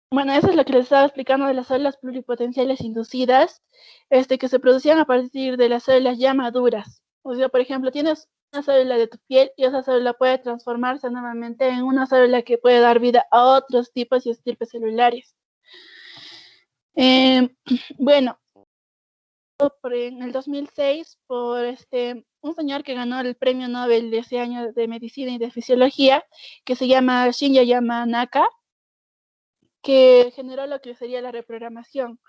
Bueno, eso es lo que les estaba explicando de las células pluripotenciales inducidas, que se producían a partir de las células ya maduras. O sea, por ejemplo, tienes una célula de tu piel y esa célula puede transformarse nuevamente en una célula que puede dar vida a otros tipos y estirpes celulares. Bueno, en el 2006, por un señor que ganó el premio Nobel de ese año de Medicina y de Fisiología, que se llama Shinya Yamanaka, que generó lo que sería la reprogramación.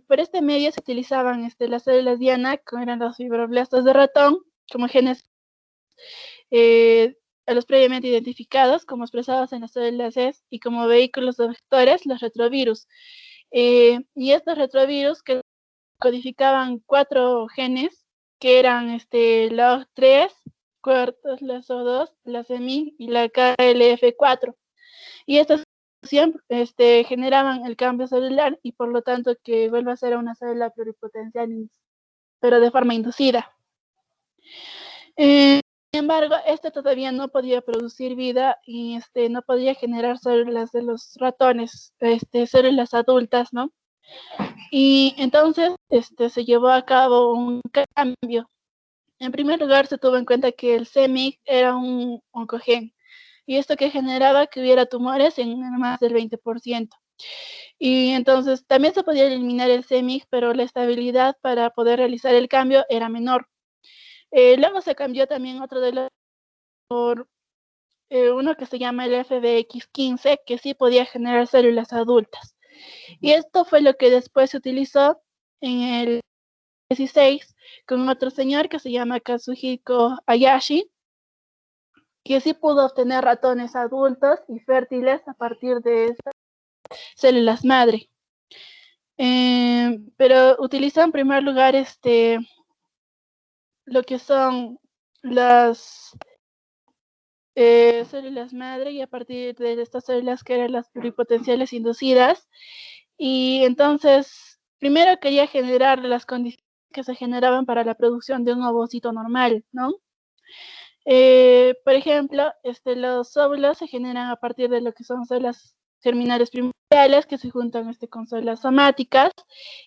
Por este medio se utilizaban las células diana, que eran los fibroblastos de ratón, como genes a los previamente identificados, como expresados en las células S, y como vehículos o vectores, los retrovirus. Y estos retrovirus que codificaban 4 genes, que eran la O3, cuartos, la SO2, la CEMI y la KLF4. Y estos generaban el cambio celular, y por lo tanto que vuelva a ser una célula pluripotencial, pero de forma inducida. Sin embargo, todavía no podía producir vida y no podía generar células de los ratones, células adultas, ¿no? Y entonces se llevó a cabo un cambio. En primer lugar, se tuvo en cuenta que el CEMIC era un oncogen, y esto que generaba que hubiera tumores en más del 20%. Y entonces también se podía eliminar el CEMIC, pero la estabilidad para poder realizar el cambio era menor. Luego se cambió también otro de los por uno que se llama el FBX15, que sí podía generar células adultas. Y esto fue lo que después se utilizó en el 16 con otro señor que se llama Kazuhiko Hayashi, que sí pudo obtener ratones adultos y fértiles a partir de esas células madre. Pero utilizó en primer lugar lo que son las células madre, y a partir de estas células que eran las pluripotenciales inducidas. Y entonces, primero quería generar las condiciones que se generaban para la producción de un ovocito normal, ¿no? Por ejemplo, los óvulos se generan a partir de lo que son células germinales primordiales que se juntan con células somáticas,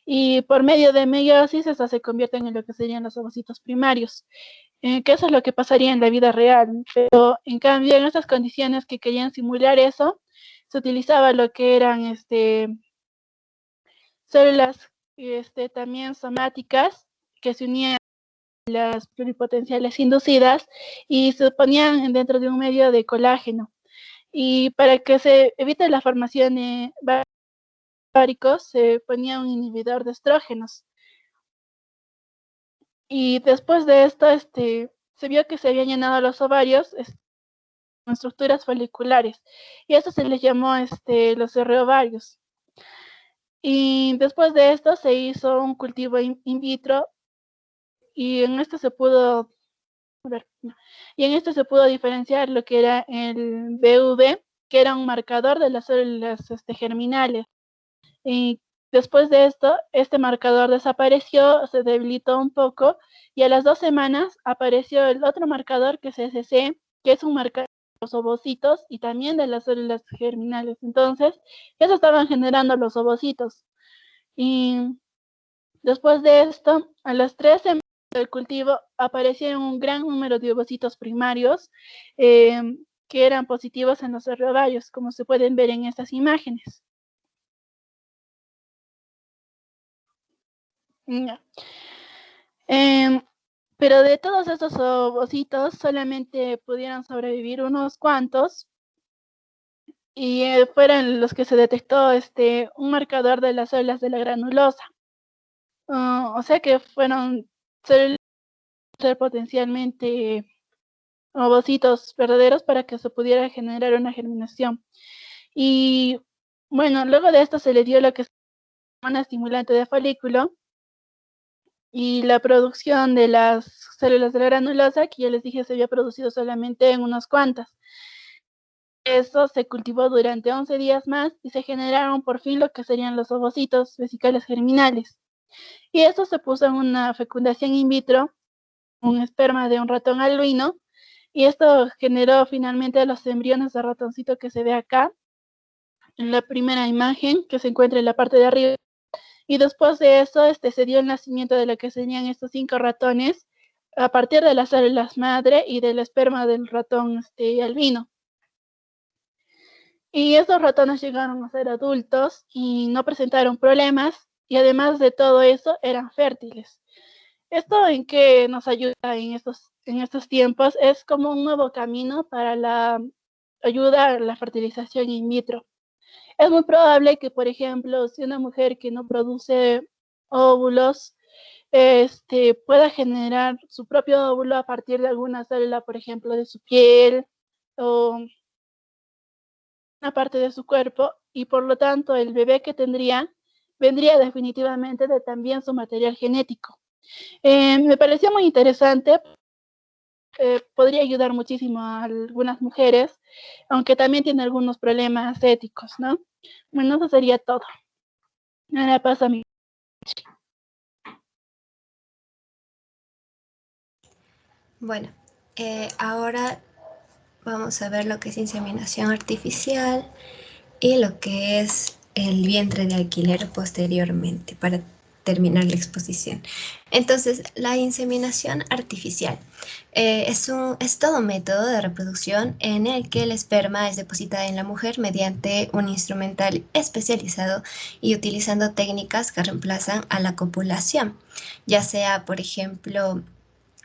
y por medio de meiosis estas se convierten en lo que serían los ovocitos primarios, que eso es lo que pasaría en la vida real. Pero en cambio, en estas condiciones que querían simular eso, se utilizaba lo que eran células también somáticas que se unían a las pluripotenciales inducidas y se ponían dentro de un medio de colágeno. Y para que se evite la formación de ováricos, se ponía un inhibidor de estrógenos. Y después de esto, se vio que se habían llenado los ovarios con estructuras foliculares. Y eso se les llamó los reovarios. Y después de esto se hizo un cultivo in vitro y en este se pudo, a ver, no, y en este se pudo diferenciar lo que era el BV, que era un marcador de las células germinales. Y después de esto, este marcador desapareció, se debilitó un poco y a las 2 semanas apareció el otro marcador que es SC, que es un marcador de los ovocitos y también de las células germinales. Entonces, ya se estaban generando los ovocitos. Y después de esto, a las 3 semanas del cultivo aparecieron un gran número de ovocitos primarios que eran positivos en los ovarios, como se pueden ver en estas imágenes. Ya. Pero de todos estos ovocitos solamente pudieron sobrevivir unos cuantos y fueron los que se detectó un marcador de las células de la granulosa. O sea que fueron células potencialmente ovocitos verdaderos para que se pudiera generar una germinación. Y bueno, luego de esto se le dio lo que se llama un estimulante de folículo y la producción de las células de la granulosa, que ya les dije se había producido solamente en unas cuantas. Eso se cultivó durante 11 días más y se generaron por fin lo que serían los ovocitos vesicales germinales. Y eso se puso en una fecundación in vitro, un esperma de un ratón albino, y esto generó finalmente los embriones de ratoncito que se ve acá, en la primera imagen que se encuentra en la parte de arriba. Y después de eso se dio el nacimiento de lo que serían estos 5 ratones a partir de las células madre y del esperma del ratón albino. Y estos ratones llegaron a ser adultos y no presentaron problemas y además de todo eso eran fértiles. ¿Esto en qué nos ayuda en estos tiempos? Es como un nuevo camino para la ayuda a la fertilización in vitro. Es muy probable que, por ejemplo, si una mujer que no produce óvulos, pueda generar su propio óvulo a partir de alguna célula, por ejemplo, de su piel o una parte de su cuerpo, y por lo tanto el bebé que tendría vendría definitivamente de también su material genético. Me pareció muy interesante, podría ayudar muchísimo a algunas mujeres, aunque también tiene algunos problemas éticos, ¿no? Bueno, eso sería todo. Ahora pasa a mí. Bueno, ahora vamos a ver lo que es inseminación artificial y lo que es el vientre de alquiler posteriormente para terminar la exposición. Entonces, la inseminación artificial es todo método de reproducción en el que el esperma es depositado en la mujer mediante un instrumental especializado y utilizando técnicas que reemplazan a la copulación, ya sea, por ejemplo,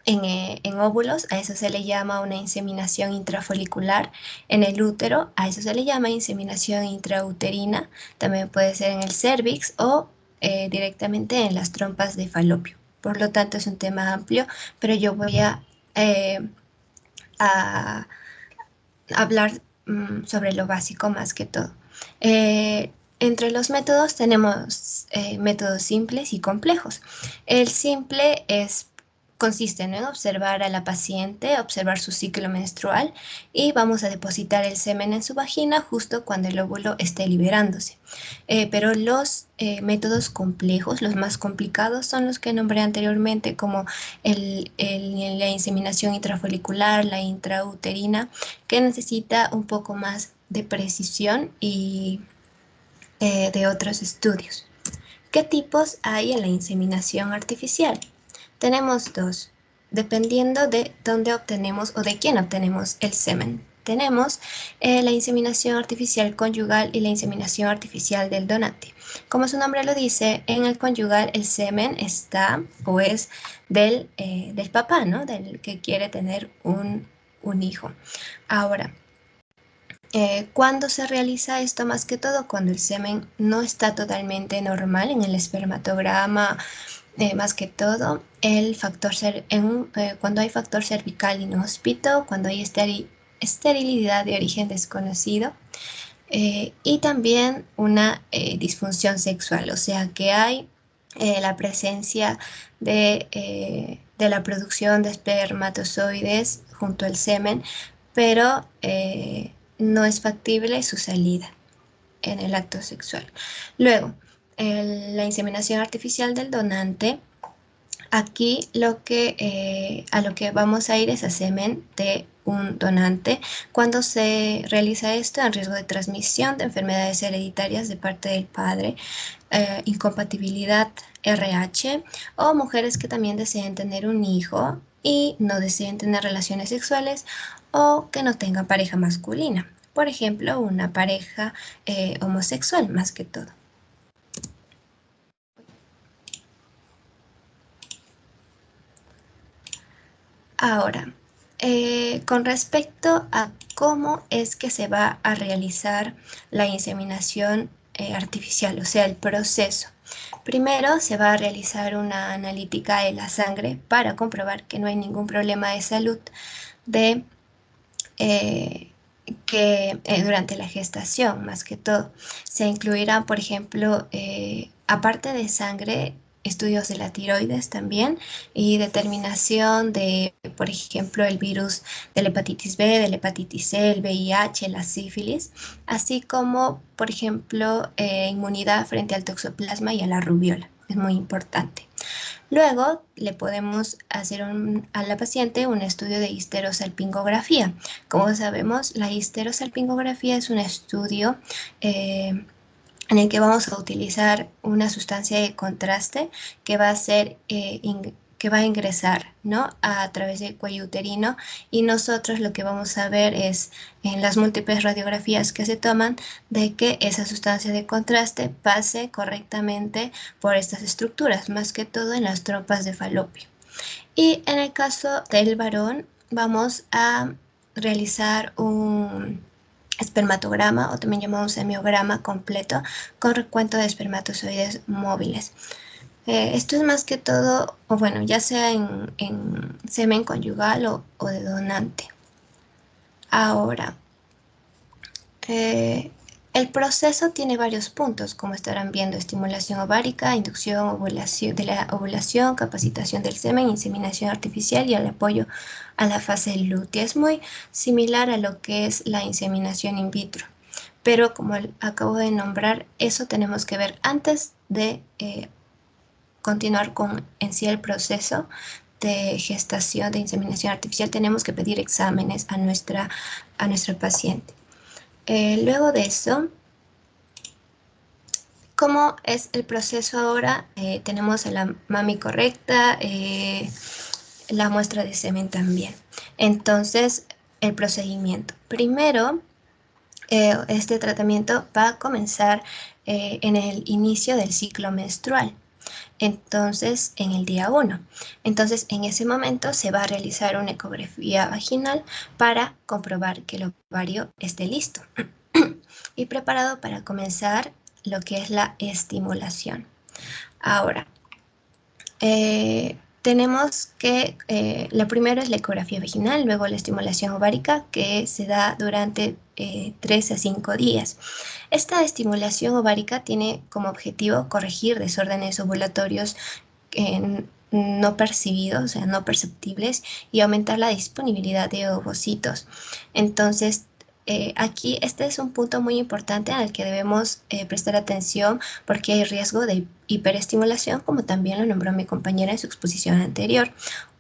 en óvulos, a eso se le llama una inseminación intrafolicular. En el útero, a eso se le llama inseminación intrauterina. También puede ser en el cervix o directamente en las trompas de falopio. Por lo tanto, es un tema amplio, pero yo voy a hablar sobre lo básico más que todo. Entre los métodos tenemos métodos simples y complejos. El simple consiste en observar a la paciente, observar su ciclo menstrual y vamos a depositar el semen en su vagina justo cuando el óvulo esté liberándose. Pero los métodos complejos, los más complicados, son los que nombré anteriormente, como la inseminación intrafolicular, la intrauterina, que necesita un poco más de precisión y de otros estudios. ¿Qué tipos hay en la inseminación artificial? Tenemos dos, dependiendo de dónde obtenemos o de quién obtenemos el semen. tenemos la inseminación artificial conyugal y la inseminación artificial del donante. Como su nombre lo dice, en el conyugal el semen está o es del papá, ¿no? Del que quiere tener un hijo. Ahora, ¿cuándo se realiza esto más que todo? Cuando el semen no está totalmente normal en el espermatograma, más que todo, cuando hay factor cervical inhóspito, cuando hay esterilidad de origen desconocido, y también una disfunción sexual, o sea que hay la presencia de la producción de espermatozoides junto al semen, pero no es factible su salida en el acto sexual. Luego, la inseminación artificial del donante. Aquí a lo que vamos a ir es a semen de un donante. Cuando se realiza esto, en riesgo de transmisión de enfermedades hereditarias de parte del padre, incompatibilidad RH, o mujeres que también deseen tener un hijo y no deseen tener relaciones sexuales, o que no tengan pareja masculina. Por ejemplo, una pareja homosexual más que todo. Ahora, con respecto a cómo es que se va a realizar la inseminación artificial, o sea, el proceso. Primero se va a realizar una analítica de la sangre para comprobar que no hay ningún problema de salud durante la gestación, más que todo. Se incluirán, por ejemplo, aparte de sangre, estudios de la tiroides también y determinación de, por ejemplo, el virus de la hepatitis B, de la hepatitis C, el VIH, la sífilis, así como, por ejemplo, inmunidad frente al toxoplasma y a la rubiola. Es muy importante. Luego le podemos hacer a la paciente un estudio de histerosalpingografía. Como sabemos, la histerosalpingografía es un estudio en el que vamos a utilizar una sustancia de contraste que va a ser que va a ingresar, ¿no?, a través del cuello uterino, y nosotros lo que vamos a ver es en las múltiples radiografías que se toman de que esa sustancia de contraste pase correctamente por estas estructuras, más que todo en las trompas de falopio. Y en el caso del varón vamos a realizar un espermatograma, o también llamado un semiograma completo, con recuento de espermatozoides móviles. Esto es más que todo, o bueno, ya sea en semen conyugal o de donante. Ahora, el proceso tiene varios puntos, como estarán viendo: estimulación ovárica, inducción de la ovulación, capacitación del semen, inseminación artificial y el apoyo a la fase lútea. Es muy similar a lo que es la inseminación in vitro, pero como acabo de nombrar, eso tenemos que ver antes de continuar con en sí el proceso de gestación, de inseminación artificial. Tenemos que pedir exámenes a nuestra paciente. Luego de eso, ¿cómo es el proceso ahora? Tenemos la mami correcta, la muestra de semen también. Entonces, el procedimiento. Primero, este tratamiento va a comenzar en el inicio del ciclo menstrual. Entonces, en el día 1. Entonces, en ese momento se va a realizar una ecografía vaginal para comprobar que el ovario esté listo y preparado para comenzar lo que es la estimulación. Ahora, tenemos que, la primera es la ecografía vaginal, luego la estimulación ovárica, que se da durante 3 a 5 días. Esta estimulación ovárica tiene como objetivo corregir desórdenes ovulatorios no percibidos, o sea, no perceptibles, y aumentar la disponibilidad de ovocitos. Entonces, aquí este es un punto muy importante al que debemos prestar atención, porque hay riesgo de hiperestimulación, como también lo nombró mi compañera en su exposición anterior,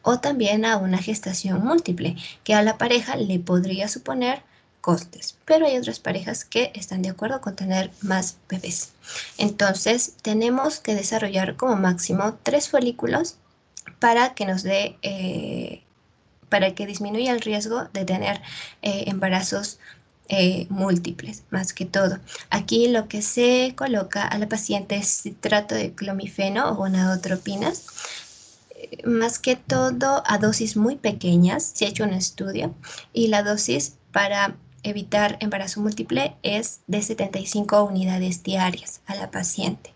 o también a una gestación múltiple, que a la pareja le podría suponer costes, pero hay otras parejas que están de acuerdo con tener más bebés. Entonces, tenemos que desarrollar como máximo 3 folículos para que nos dé para que disminuya el riesgo de tener embarazos múltiples, más que todo. Aquí lo que se coloca a la paciente es citrato de clomifeno o gonadotropinas, más que todo a dosis muy pequeñas. Se ha hecho un estudio y la dosis para evitar embarazo múltiple es de 75 unidades diarias a la paciente.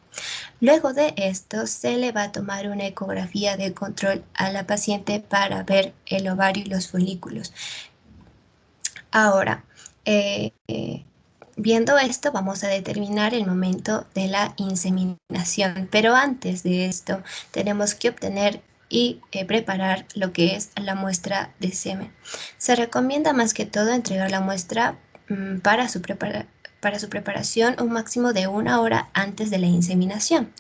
Luego de esto se le va a tomar una ecografía de control a la paciente para ver el ovario y los folículos. Ahora, viendo esto, vamos a determinar el momento de la inseminación, pero antes de esto tenemos que obtener y preparar lo que es la muestra de semen. Se recomienda más que todo entregar la muestra para su preparación un máximo de 1 hora antes de la inseminación.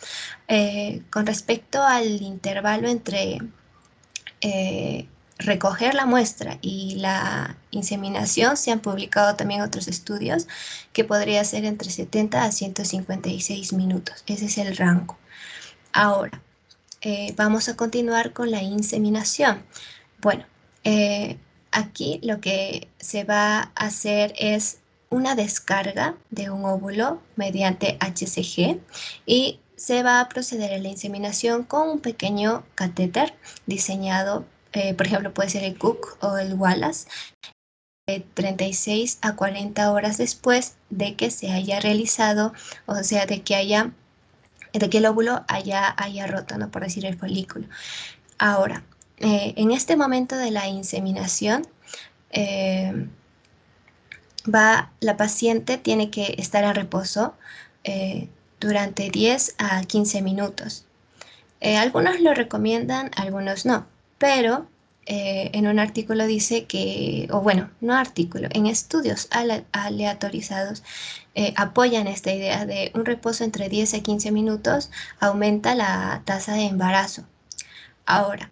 Con respecto al intervalo entre recoger la muestra y la inseminación, se han publicado también otros estudios que podría ser entre 70 a 156 minutos. Ese es el rango. Ahora, vamos a continuar con la inseminación. Bueno, aquí lo que se va a hacer es una descarga de un óvulo mediante HCG y se va a proceder a la inseminación con un pequeño catéter diseñado, por ejemplo, puede ser el Cook o el Wallace, 36 a 40 horas después de que se haya realizado, o sea, de que el óvulo haya roto, ¿no? Por decir, el folículo. Ahora, en este momento de la inseminación, la paciente tiene que estar en reposo durante 10 a 15 minutos. Algunos lo recomiendan, algunos no, pero en un artículo dice que, o bueno, no artículo, en estudios aleatorizados apoyan esta idea de un reposo entre 10 a 15 minutos aumenta la tasa de embarazo. Ahora,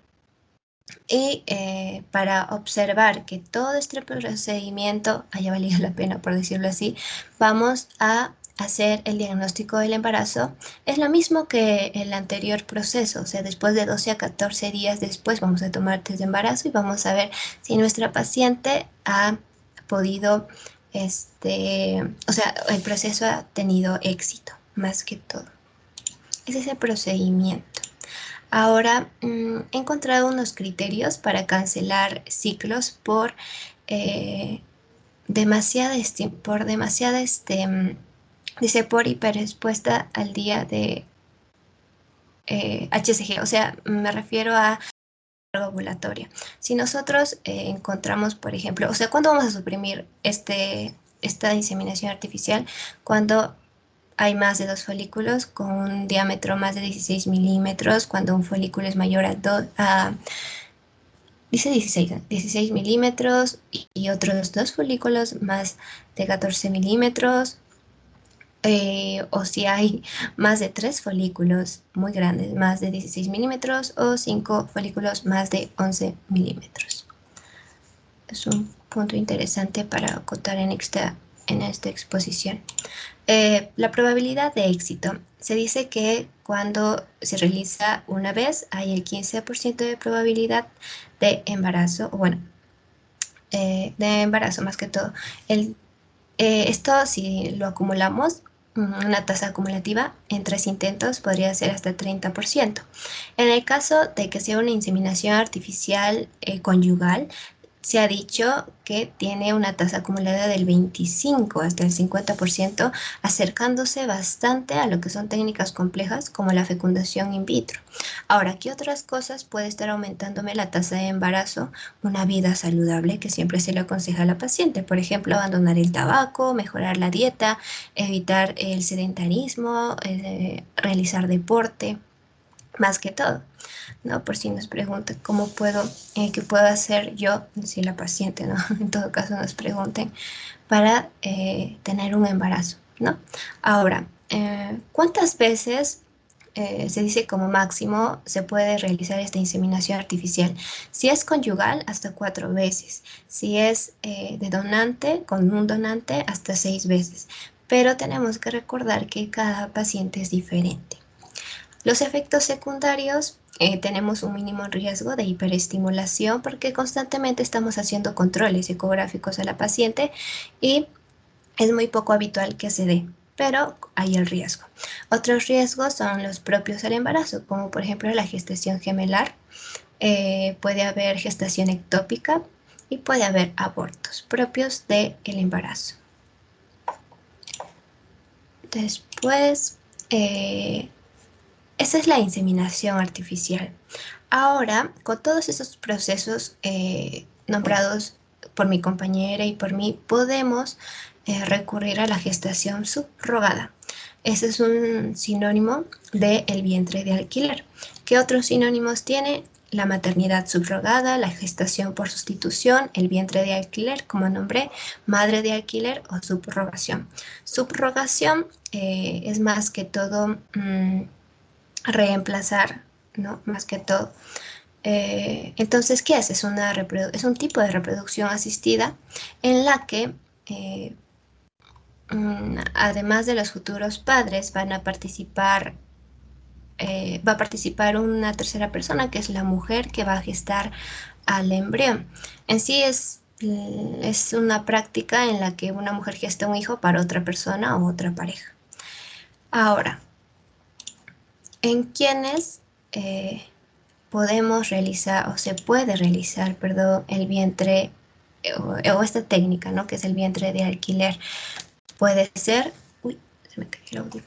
y para observar que todo este procedimiento haya valido la pena, por decirlo así, vamos a hacer el diagnóstico del embarazo. Es lo mismo que el anterior proceso, o sea, después de 12 a 14 días después vamos a tomar test de embarazo y vamos a ver si nuestra paciente ha podido, o sea, el proceso ha tenido éxito, más que todo. Ese es el procedimiento. Ahora, he encontrado unos criterios para cancelar ciclos por demasiada dice, por hiperrespuesta al día de HCG, o sea, me refiero a carga ovulatoria. Si nosotros encontramos, por ejemplo, o sea, ¿cuándo vamos a suprimir esta inseminación artificial? Cuando hay más de 2 folículos con un diámetro más de 16 milímetros, cuando un folículo es mayor dice 16 milímetros y otros 2 folículos más de 14 milímetros, o si hay más de 3 folículos muy grandes, más de 16 milímetros, o 5 folículos más de 11 milímetros. Es un punto interesante para acotar en esta exposición. La probabilidad de éxito. Se dice que cuando se realiza una vez hay el 15% de probabilidad de embarazo, de embarazo más que todo. Esto, si lo acumulamos, una tasa acumulativa en 3 intentos podría ser hasta 30%. En el caso de que sea una inseminación artificial conyugal, se ha dicho que tiene una tasa acumulada del 25 hasta el 50%, acercándose bastante a lo que son técnicas complejas como la fecundación in vitro. Ahora, ¿qué otras cosas puede estar aumentándome la tasa de embarazo? Una vida saludable, que siempre se le aconseja a la paciente. Por ejemplo, abandonar el tabaco, mejorar la dieta, evitar el sedentarismo, realizar deporte, más que todo, ¿no? Por si nos preguntan cómo qué puedo hacer yo, si la paciente, ¿no? En todo caso nos pregunten, para tener un embarazo, ¿no? Ahora, ¿cuántas veces se dice como máximo se puede realizar esta inseminación artificial? Si es conyugal, hasta 4 veces. Si es de donante, con un donante, hasta 6 veces. Pero tenemos que recordar que cada paciente es diferente. Los efectos secundarios tenemos un mínimo riesgo de hiperestimulación porque constantemente estamos haciendo controles ecográficos a la paciente y es muy poco habitual que se dé, pero hay el riesgo. Otros riesgos son los propios al embarazo, como por ejemplo la gestación gemelar, puede haber gestación ectópica y puede haber abortos propios del embarazo. Después, esa es la inseminación artificial. Ahora, con todos esos procesos nombrados por mi compañera y por mí, podemos recurrir a la gestación subrogada. Ese es un sinónimo del vientre de alquiler. ¿Qué otros sinónimos tiene? La maternidad subrogada, la gestación por sustitución, el vientre de alquiler, como nombré, madre de alquiler o subrogación. Subrogación es más que todo reemplazar, ¿no? Más que todo. Entonces, ¿qué es? Es un tipo de reproducción asistida en la que además de los futuros padres va a participar una tercera persona, que es la mujer que va a gestar al embrión. En sí es una práctica en la que una mujer gesta un hijo para otra persona o otra pareja. Ahora, ¿en quiénes podemos realizar o se puede realizar, perdón, el vientre o esta técnica, ¿no? Que es el vientre de alquiler? Puede ser, se me cayó el audio.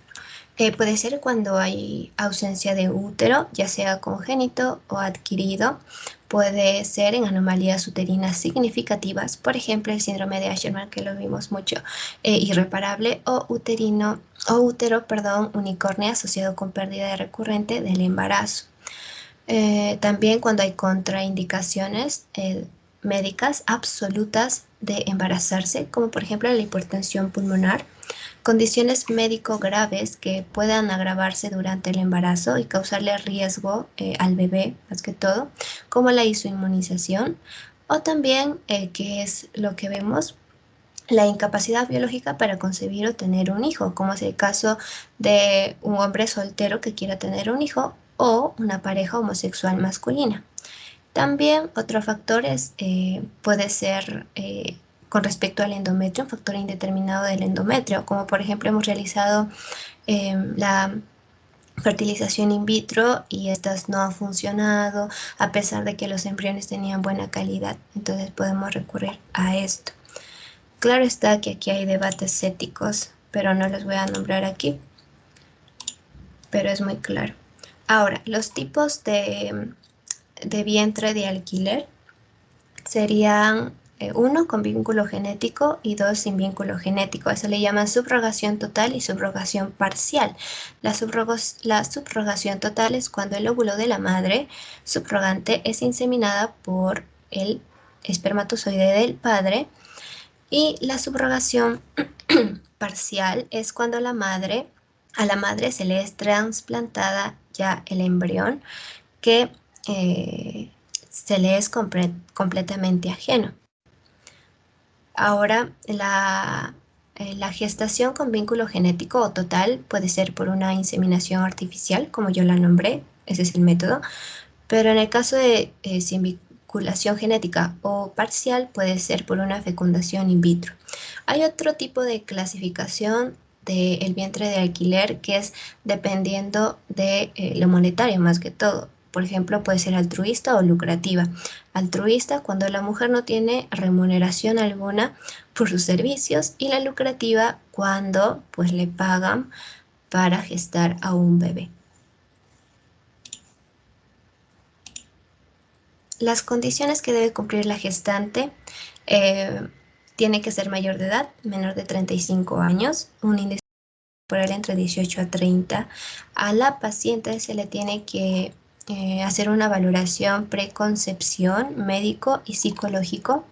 Puede ser cuando hay ausencia de útero, ya sea congénito o adquirido. Puede ser en anomalías uterinas significativas, por ejemplo, el síndrome de Asherman, que lo vimos mucho, irreparable, o útero, unicornio asociado con pérdida recurrente del embarazo. También cuando hay contraindicaciones médicas absolutas de embarazarse, como por ejemplo la hipertensión pulmonar, condiciones médico graves que puedan agravarse durante el embarazo y causarle riesgo al bebé, más que todo, como la isoinmunización, o también, que es lo que vemos, la incapacidad biológica para concebir o tener un hijo, como es el caso de un hombre soltero que quiera tener un hijo o una pareja homosexual masculina. También otro factor puede ser con respecto al endometrio, un factor indeterminado del endometrio, como por ejemplo hemos realizado la fertilización in vitro y estas no han funcionado a pesar de que los embriones tenían buena calidad. Entonces podemos recurrir a esto. Claro está que aquí hay debates éticos, pero no los voy a nombrar aquí, pero es muy claro. Ahora, los tipos de vientre de alquiler serían 1 con vínculo genético y 2 sin vínculo genético. Eso le llaman subrogación total y subrogación parcial. La subrogación total es cuando el óvulo de la madre subrogante es inseminada por el espermatozoide del padre, y la subrogación parcial es cuando a la madre se le es trasplantada ya el embrión que se le es completamente ajeno. Ahora, la gestación con vínculo genético o total puede ser por una inseminación artificial, como yo la nombré, ese es el método, pero en el caso de sin vinculación genética o parcial puede ser por una fecundación in vitro. Hay otro tipo de clasificación del vientre de alquiler que es dependiendo de lo monetario más que todo. Por ejemplo, puede ser altruista o lucrativa. Altruista cuando la mujer no tiene remuneración alguna por sus servicios, y la lucrativa cuando pues le pagan para gestar a un bebé. Las condiciones que debe cumplir la gestante: tiene que ser mayor de edad, menor de 35 años, un índice corporal entre 18 a 30. A la paciente se le tiene que hacer una valoración preconcepción, médico y psicológico.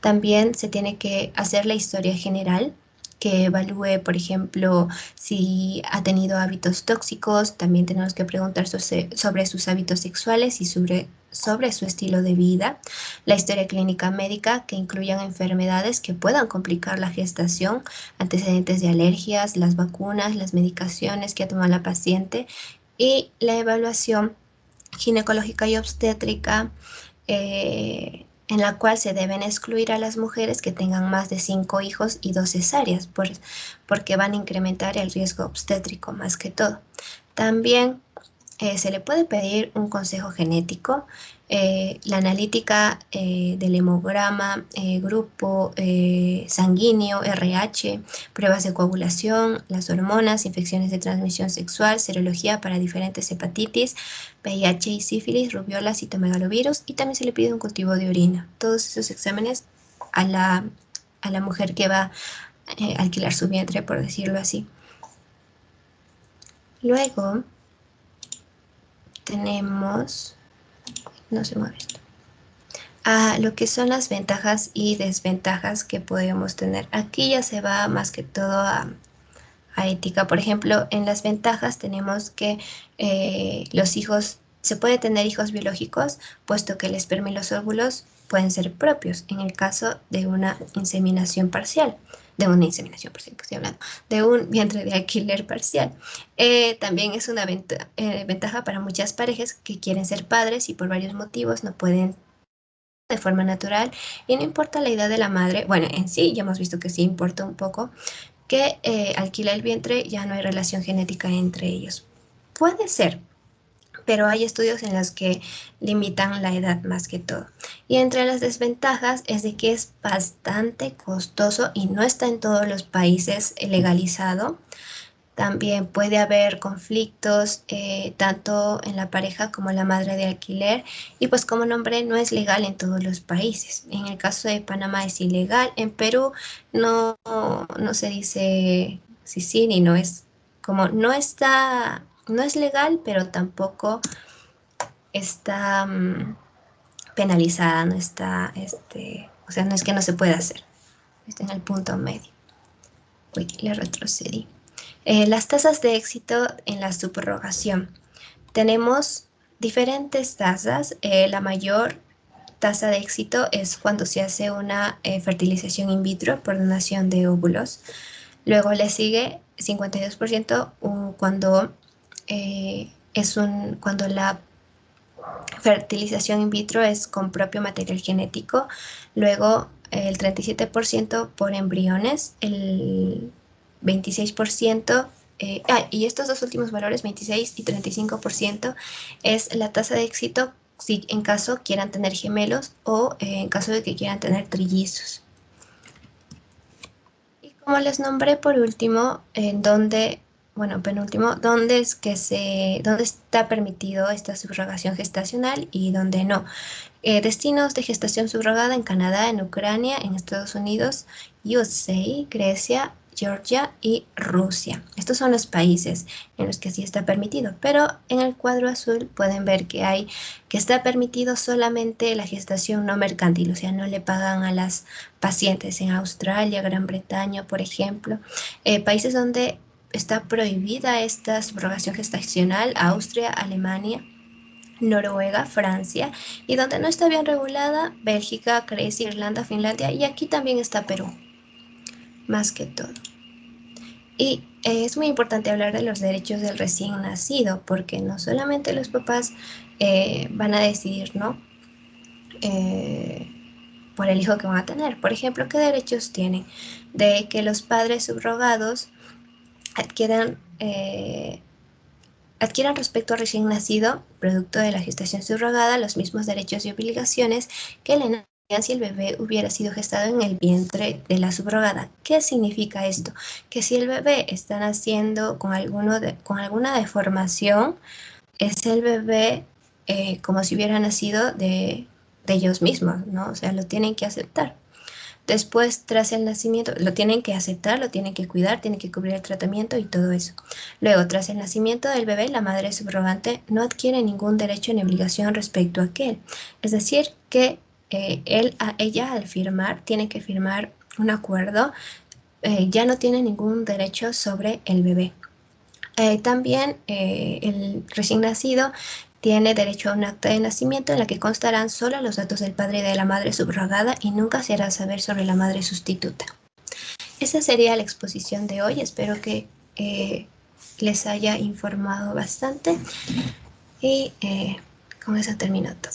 También se tiene que hacer la historia general, que evalúe, por ejemplo, si ha tenido hábitos tóxicos. También tenemos que preguntar sobre sus hábitos sexuales y sobre su estilo de vida. La historia clínica médica, que incluyan enfermedades que puedan complicar la gestación, antecedentes de alergias, las vacunas, las medicaciones que ha tomado la paciente, y la evaluación ginecológica y obstétrica, en la cual se deben excluir a las mujeres que tengan más de 5 hijos y 2 cesáreas, porque van a incrementar el riesgo obstétrico más que todo. También se le puede pedir un consejo genético, la analítica del hemograma, grupo sanguíneo, RH, pruebas de coagulación, las hormonas, infecciones de transmisión sexual, serología para diferentes hepatitis, VIH y sífilis, rubiola, citomegalovirus, y también se le pide un cultivo de orina. Todos esos exámenes a la mujer que va a alquilar su vientre, por decirlo así. Luego tenemos, no se mueve esto, a lo que son las ventajas y desventajas que podemos tener. Aquí ya se va más que todo a ética. Por ejemplo, en las ventajas tenemos que los hijos, se puede tener hijos biológicos, puesto que el esperma y los óvulos pueden ser propios, en el caso de una inseminación parcial. De una inseminación parcial, que estoy hablando, de un vientre de alquiler parcial. También es una ventaja para muchas parejas que quieren ser padres y por varios motivos no pueden de forma natural, y no importa la edad de la madre. Bueno, en sí ya hemos visto que sí importa un poco, que alquila el vientre, ya no hay relación genética entre ellos. Puede ser, pero hay estudios en los que limitan la edad más que todo. Y entre las desventajas es de que es bastante costoso y no está en todos los países legalizado. También puede haber conflictos tanto en la pareja como en la madre de alquiler, y pues como nombre no es legal en todos los países. En el caso de Panamá es ilegal, en Perú no se dice si sí ni no, es como no es legal, pero tampoco está penalizada, no está, o sea, no es que no se pueda hacer, está en el punto medio. Uy, le retrocedí. Las tasas de éxito en la subrogación. Tenemos diferentes tasas. La mayor tasa de éxito es cuando se hace una fertilización in vitro por donación de óvulos. Luego le sigue 52% cuando, cuando la fertilización in vitro es con propio material genético. Luego el 37% por embriones, el 26%, y estos dos últimos valores, 26 y 35%, es la tasa de éxito si en caso quieran tener gemelos o en caso de que quieran tener trillizos. Y como les nombré por último, penúltimo, dónde está permitido esta subrogación gestacional y dónde no. Destinos de gestación subrogada en Canadá, en Ucrania, en Estados Unidos, USA, Grecia, Georgia y Rusia. Estos son los países en los que sí está permitido, pero en el cuadro azul pueden ver que está permitido solamente la gestación no mercantil, o sea, no le pagan a las pacientes en Australia, Gran Bretaña, por ejemplo. Países donde está prohibida esta subrogación gestacional: Austria, Alemania, Noruega, Francia, y donde no está bien regulada, Bélgica, Grecia, Irlanda, Finlandia, y aquí también está Perú, más que todo. Y es muy importante hablar de los derechos del recién nacido, porque no solamente los papás van a decidir, ¿no? Por el hijo que van a tener. Por ejemplo, ¿qué derechos tienen? De que los padres subrogados adquieran respecto al recién nacido, producto de la gestación subrogada, los mismos derechos y obligaciones que le nacerían si el bebé hubiera sido gestado en el vientre de la subrogada. ¿Qué significa esto? Que si el bebé está naciendo con alguna deformación, es el bebé como si hubiera nacido de ellos mismos, ¿no? O sea, lo tienen que aceptar. Después, tras el nacimiento, lo tienen que aceptar, lo tienen que cuidar, tienen que cubrir el tratamiento y todo eso. Luego, tras el nacimiento del bebé, la madre subrogante no adquiere ningún derecho ni obligación respecto a aquel. Es decir, que ella al firmar, tiene que firmar un acuerdo, ya no tiene ningún derecho sobre el bebé. También el recién nacido tiene derecho a un acta de nacimiento en la que constarán solo los datos del padre y de la madre subrogada y nunca se hará saber sobre la madre sustituta. Esa sería la exposición de hoy. Espero que les haya informado bastante y Con eso termino todo.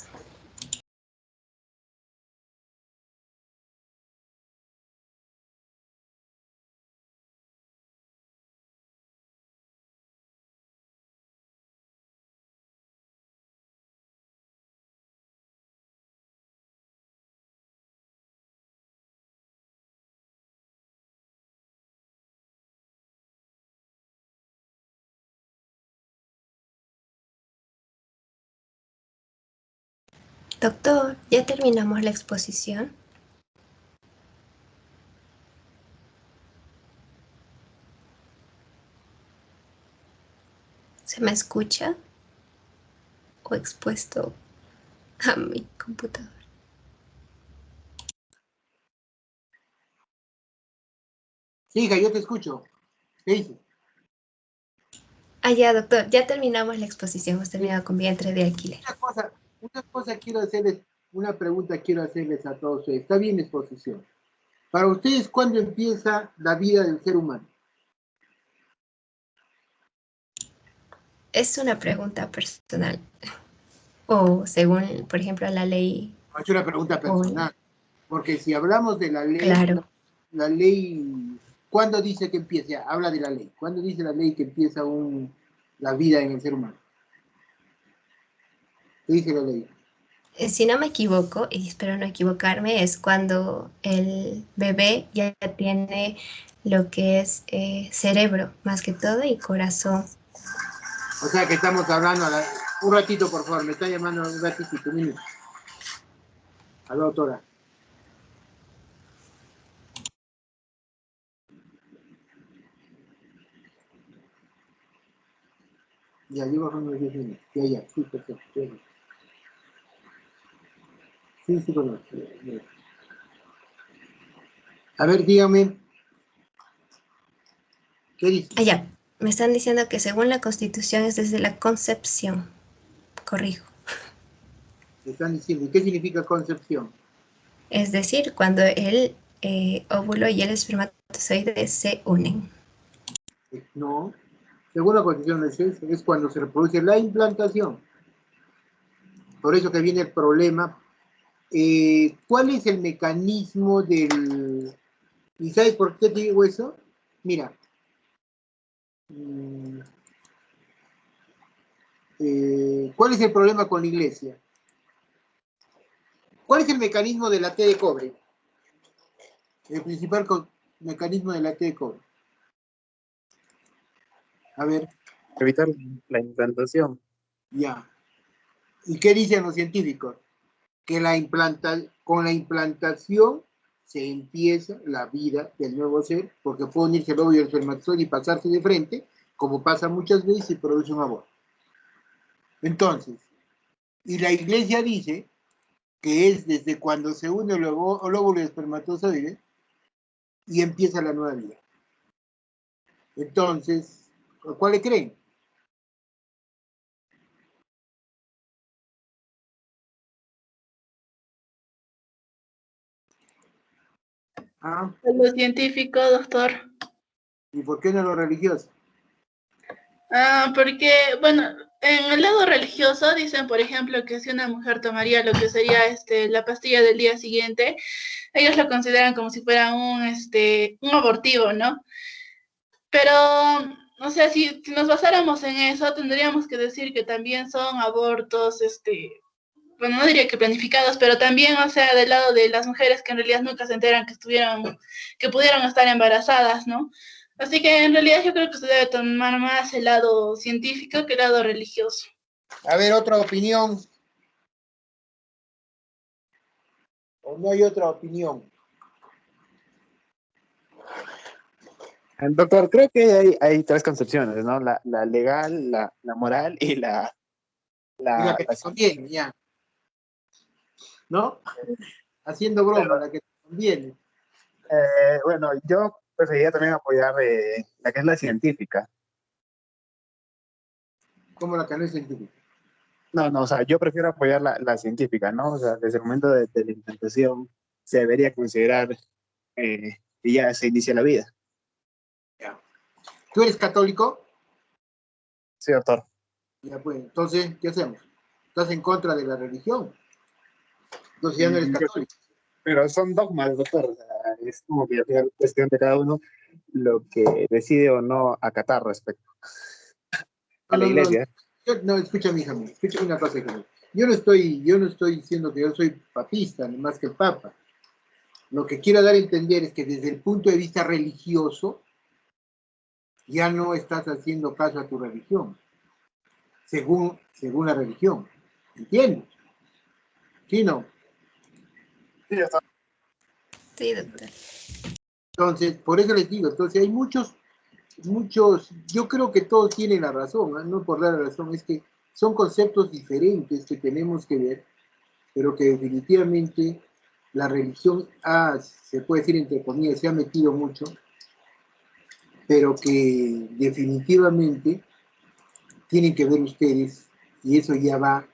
Doctor, ¿ya terminamos la exposición? ¿Se me escucha? ¿O expuesto a mi computador? Sí, hija, yo te escucho. ¿Qué dices? Ah, ya, doctor, ya terminamos la exposición. Hemos terminado con vientre de alquiler. Una cosa quiero hacerles, una pregunta quiero hacerles a todos ustedes. Está bien la exposición. Para ustedes, ¿cuándo empieza la vida del ser humano? Es una pregunta personal. O según, por ejemplo, la ley. Es una pregunta personal. Porque si hablamos de Claro. la ley, ¿cuándo dice que empieza? Habla de la ley. ¿Cuándo dice la ley que empieza la vida en el ser humano? ¿Qué dice la ley? Si no me equivoco, y espero no equivocarme, es cuando el bebé ya tiene lo que es cerebro, más que todo, y corazón. O sea que estamos hablando, un ratito por favor, me está llamando un ratito, un minuto. A la doctora. Ya, llevo unos 10 minutos. Ya, sí, perfecto. Sí, conozco. A ver, dígame. ¿Qué dice? Ya, me están diciendo que según la Constitución es desde la concepción. Corrijo. Me están diciendo, ¿qué significa concepción? Es decir, cuando el óvulo y el espermatozoide se unen. No. Según la Constitución es cuando se reproduce la implantación. Por eso que viene el problema. ¿Cuál es el mecanismo del... ¿Y sabes por qué te digo eso? Mira. ¿Cuál es el problema con la iglesia? ¿Cuál es el mecanismo de la T de cobre? El principal mecanismo de la T de cobre. A ver. Evitar la implantación. Ya. ¿Y qué dicen los científicos? Que con la implantación se empieza la vida del nuevo ser, porque puede unirse el óvulo y el espermatozoide y pasarse de frente, como pasa muchas veces y produce un aborto. Entonces, y la iglesia dice que es desde cuando se une el óvulo y el espermatozoide y empieza la nueva vida. Entonces, ¿cuál le creen? ¿Ah? Lo científico, doctor. ¿Y por qué no lo religioso? Porque, bueno, en el lado religioso dicen, por ejemplo, que si una mujer tomaría lo que sería la pastilla del día siguiente, ellos lo consideran como si fuera un abortivo, ¿no? Pero, o sea, si nos basáramos en eso, tendríamos que decir que también son abortos, bueno, no diría que planificados, pero también, o sea, del lado de las mujeres que en realidad nunca se enteran que pudieron estar embarazadas, ¿no? Así que en realidad yo creo que se debe tomar más el lado científico que el lado religioso. A ver, otra opinión. ¿O no hay otra opinión? Doctor, creo que hay tres concepciones, ¿no? La legal, la moral y Y la que te conviene, ya. ¿No? Haciendo broma, la que te conviene. bueno, yo preferiría también apoyar la que es la científica. ¿Cómo la que no es científica? No, o sea, yo prefiero apoyar la científica, ¿no? O sea, desde el momento de la implantación se debería considerar que ya se inicia la vida. Ya. ¿Tú eres católico? Sí, doctor. Ya pues, entonces, ¿qué hacemos? estás en contra de la religión. Entonces ya no eres católico. Pero son dogmas, doctor. O sea, es como que al final es cuestión de cada uno lo que decide o no acatar respecto a la iglesia. No, escúchame, hija mía, escúchame una cosa, hija mía. Yo no estoy diciendo que yo soy papista, ni más que el Papa. Lo que quiero dar a entender es que desde el punto de vista religioso, ya no estás haciendo caso a tu religión, según la religión. ¿Entiendes? ¿Sí no? Sí, ya está. Sí, doctor. Entonces, por eso les digo, entonces hay muchos, yo creo que todos tienen la razón, ¿no? No por dar la razón, es que son conceptos diferentes que tenemos que ver, pero que definitivamente la religión se puede decir entre comillas, se ha metido mucho, pero que definitivamente tienen que ver ustedes, y eso ya va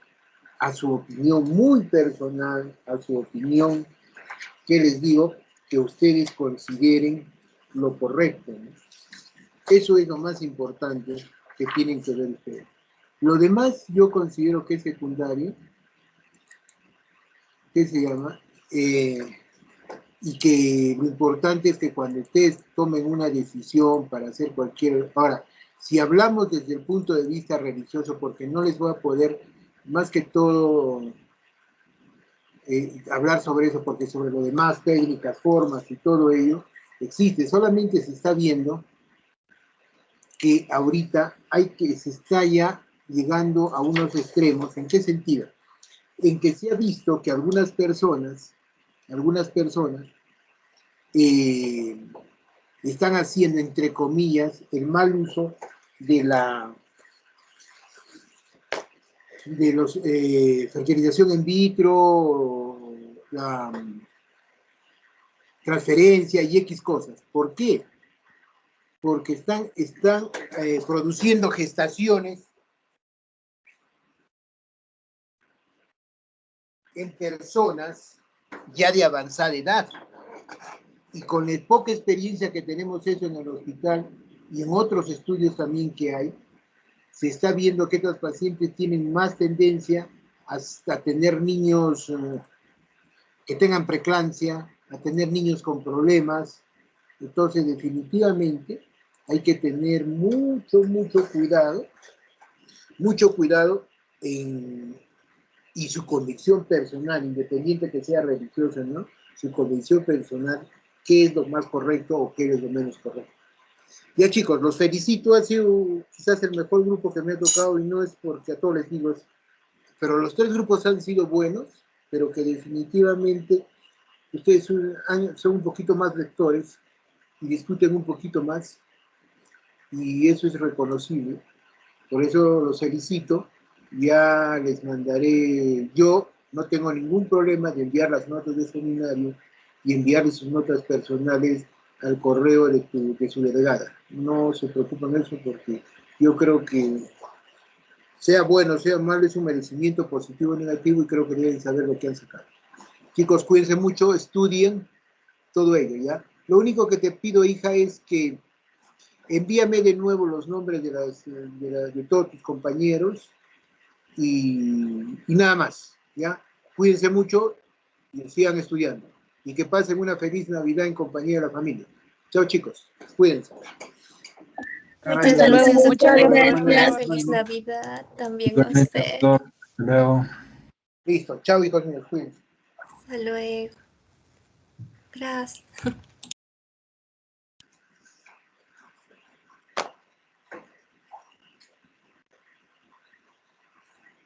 a su opinión muy personal, a su opinión, que les digo, que ustedes consideren lo correcto, ¿no? Eso es lo más importante que tienen que ver ustedes. Lo demás yo considero que es secundario, que se llama, y que lo importante es que cuando ustedes tomen una decisión para hacer cualquier... Ahora, si hablamos desde el punto de vista religioso, porque no les voy a poder, más que todo, hablar sobre eso, porque sobre lo demás, técnicas, formas y todo ello, existe, solamente se está viendo que ahorita se está ya llegando a unos extremos. ¿En qué sentido? En que se ha visto que algunas personas están haciendo, entre comillas, el mal uso de los fertilización in vitro, la transferencia y X cosas. ¿Por qué? Porque están produciendo gestaciones en personas ya de avanzada edad. Y con la poca experiencia que tenemos eso en el hospital y en otros estudios también que hay, se está viendo que estos pacientes tienen más tendencia a tener niños que tengan preeclampsia, a tener niños con problemas. Entonces, definitivamente, hay que tener mucho cuidado y su convicción personal, independiente que sea religiosa, ¿no? Su convicción personal, qué es lo más correcto o qué es lo menos correcto. Ya chicos, los felicito, ha sido quizás el mejor grupo que me ha tocado y no es porque a todos les digo eso, pero los tres grupos han sido buenos, pero que definitivamente ustedes son un poquito más lectores y discuten un poquito más y eso es reconocible. Por eso los felicito. Ya les mandaré, yo no tengo ningún problema de enviar las notas de seminario y enviarles sus notas personales al correo de su delegada. No se preocupen de eso porque yo creo que sea bueno, sea malo, es un merecimiento positivo o negativo y creo que deben saber lo que han sacado. Chicos, cuídense mucho, estudien todo ello, ¿ya? Lo único que te pido, hija, es que envíame de nuevo los nombres de todos tus compañeros y nada más, ¿ya? Cuídense mucho y sigan estudiando. Y que pasen una feliz Navidad en compañía de la familia. Chao, chicos. Cuídense. Hasta luego, muchas gracias. Feliz Navidad también a Igualmente, usted. doctor. Hasta luego. Listo. Chao, hijos míos. Cuídense. Hasta luego. Gracias.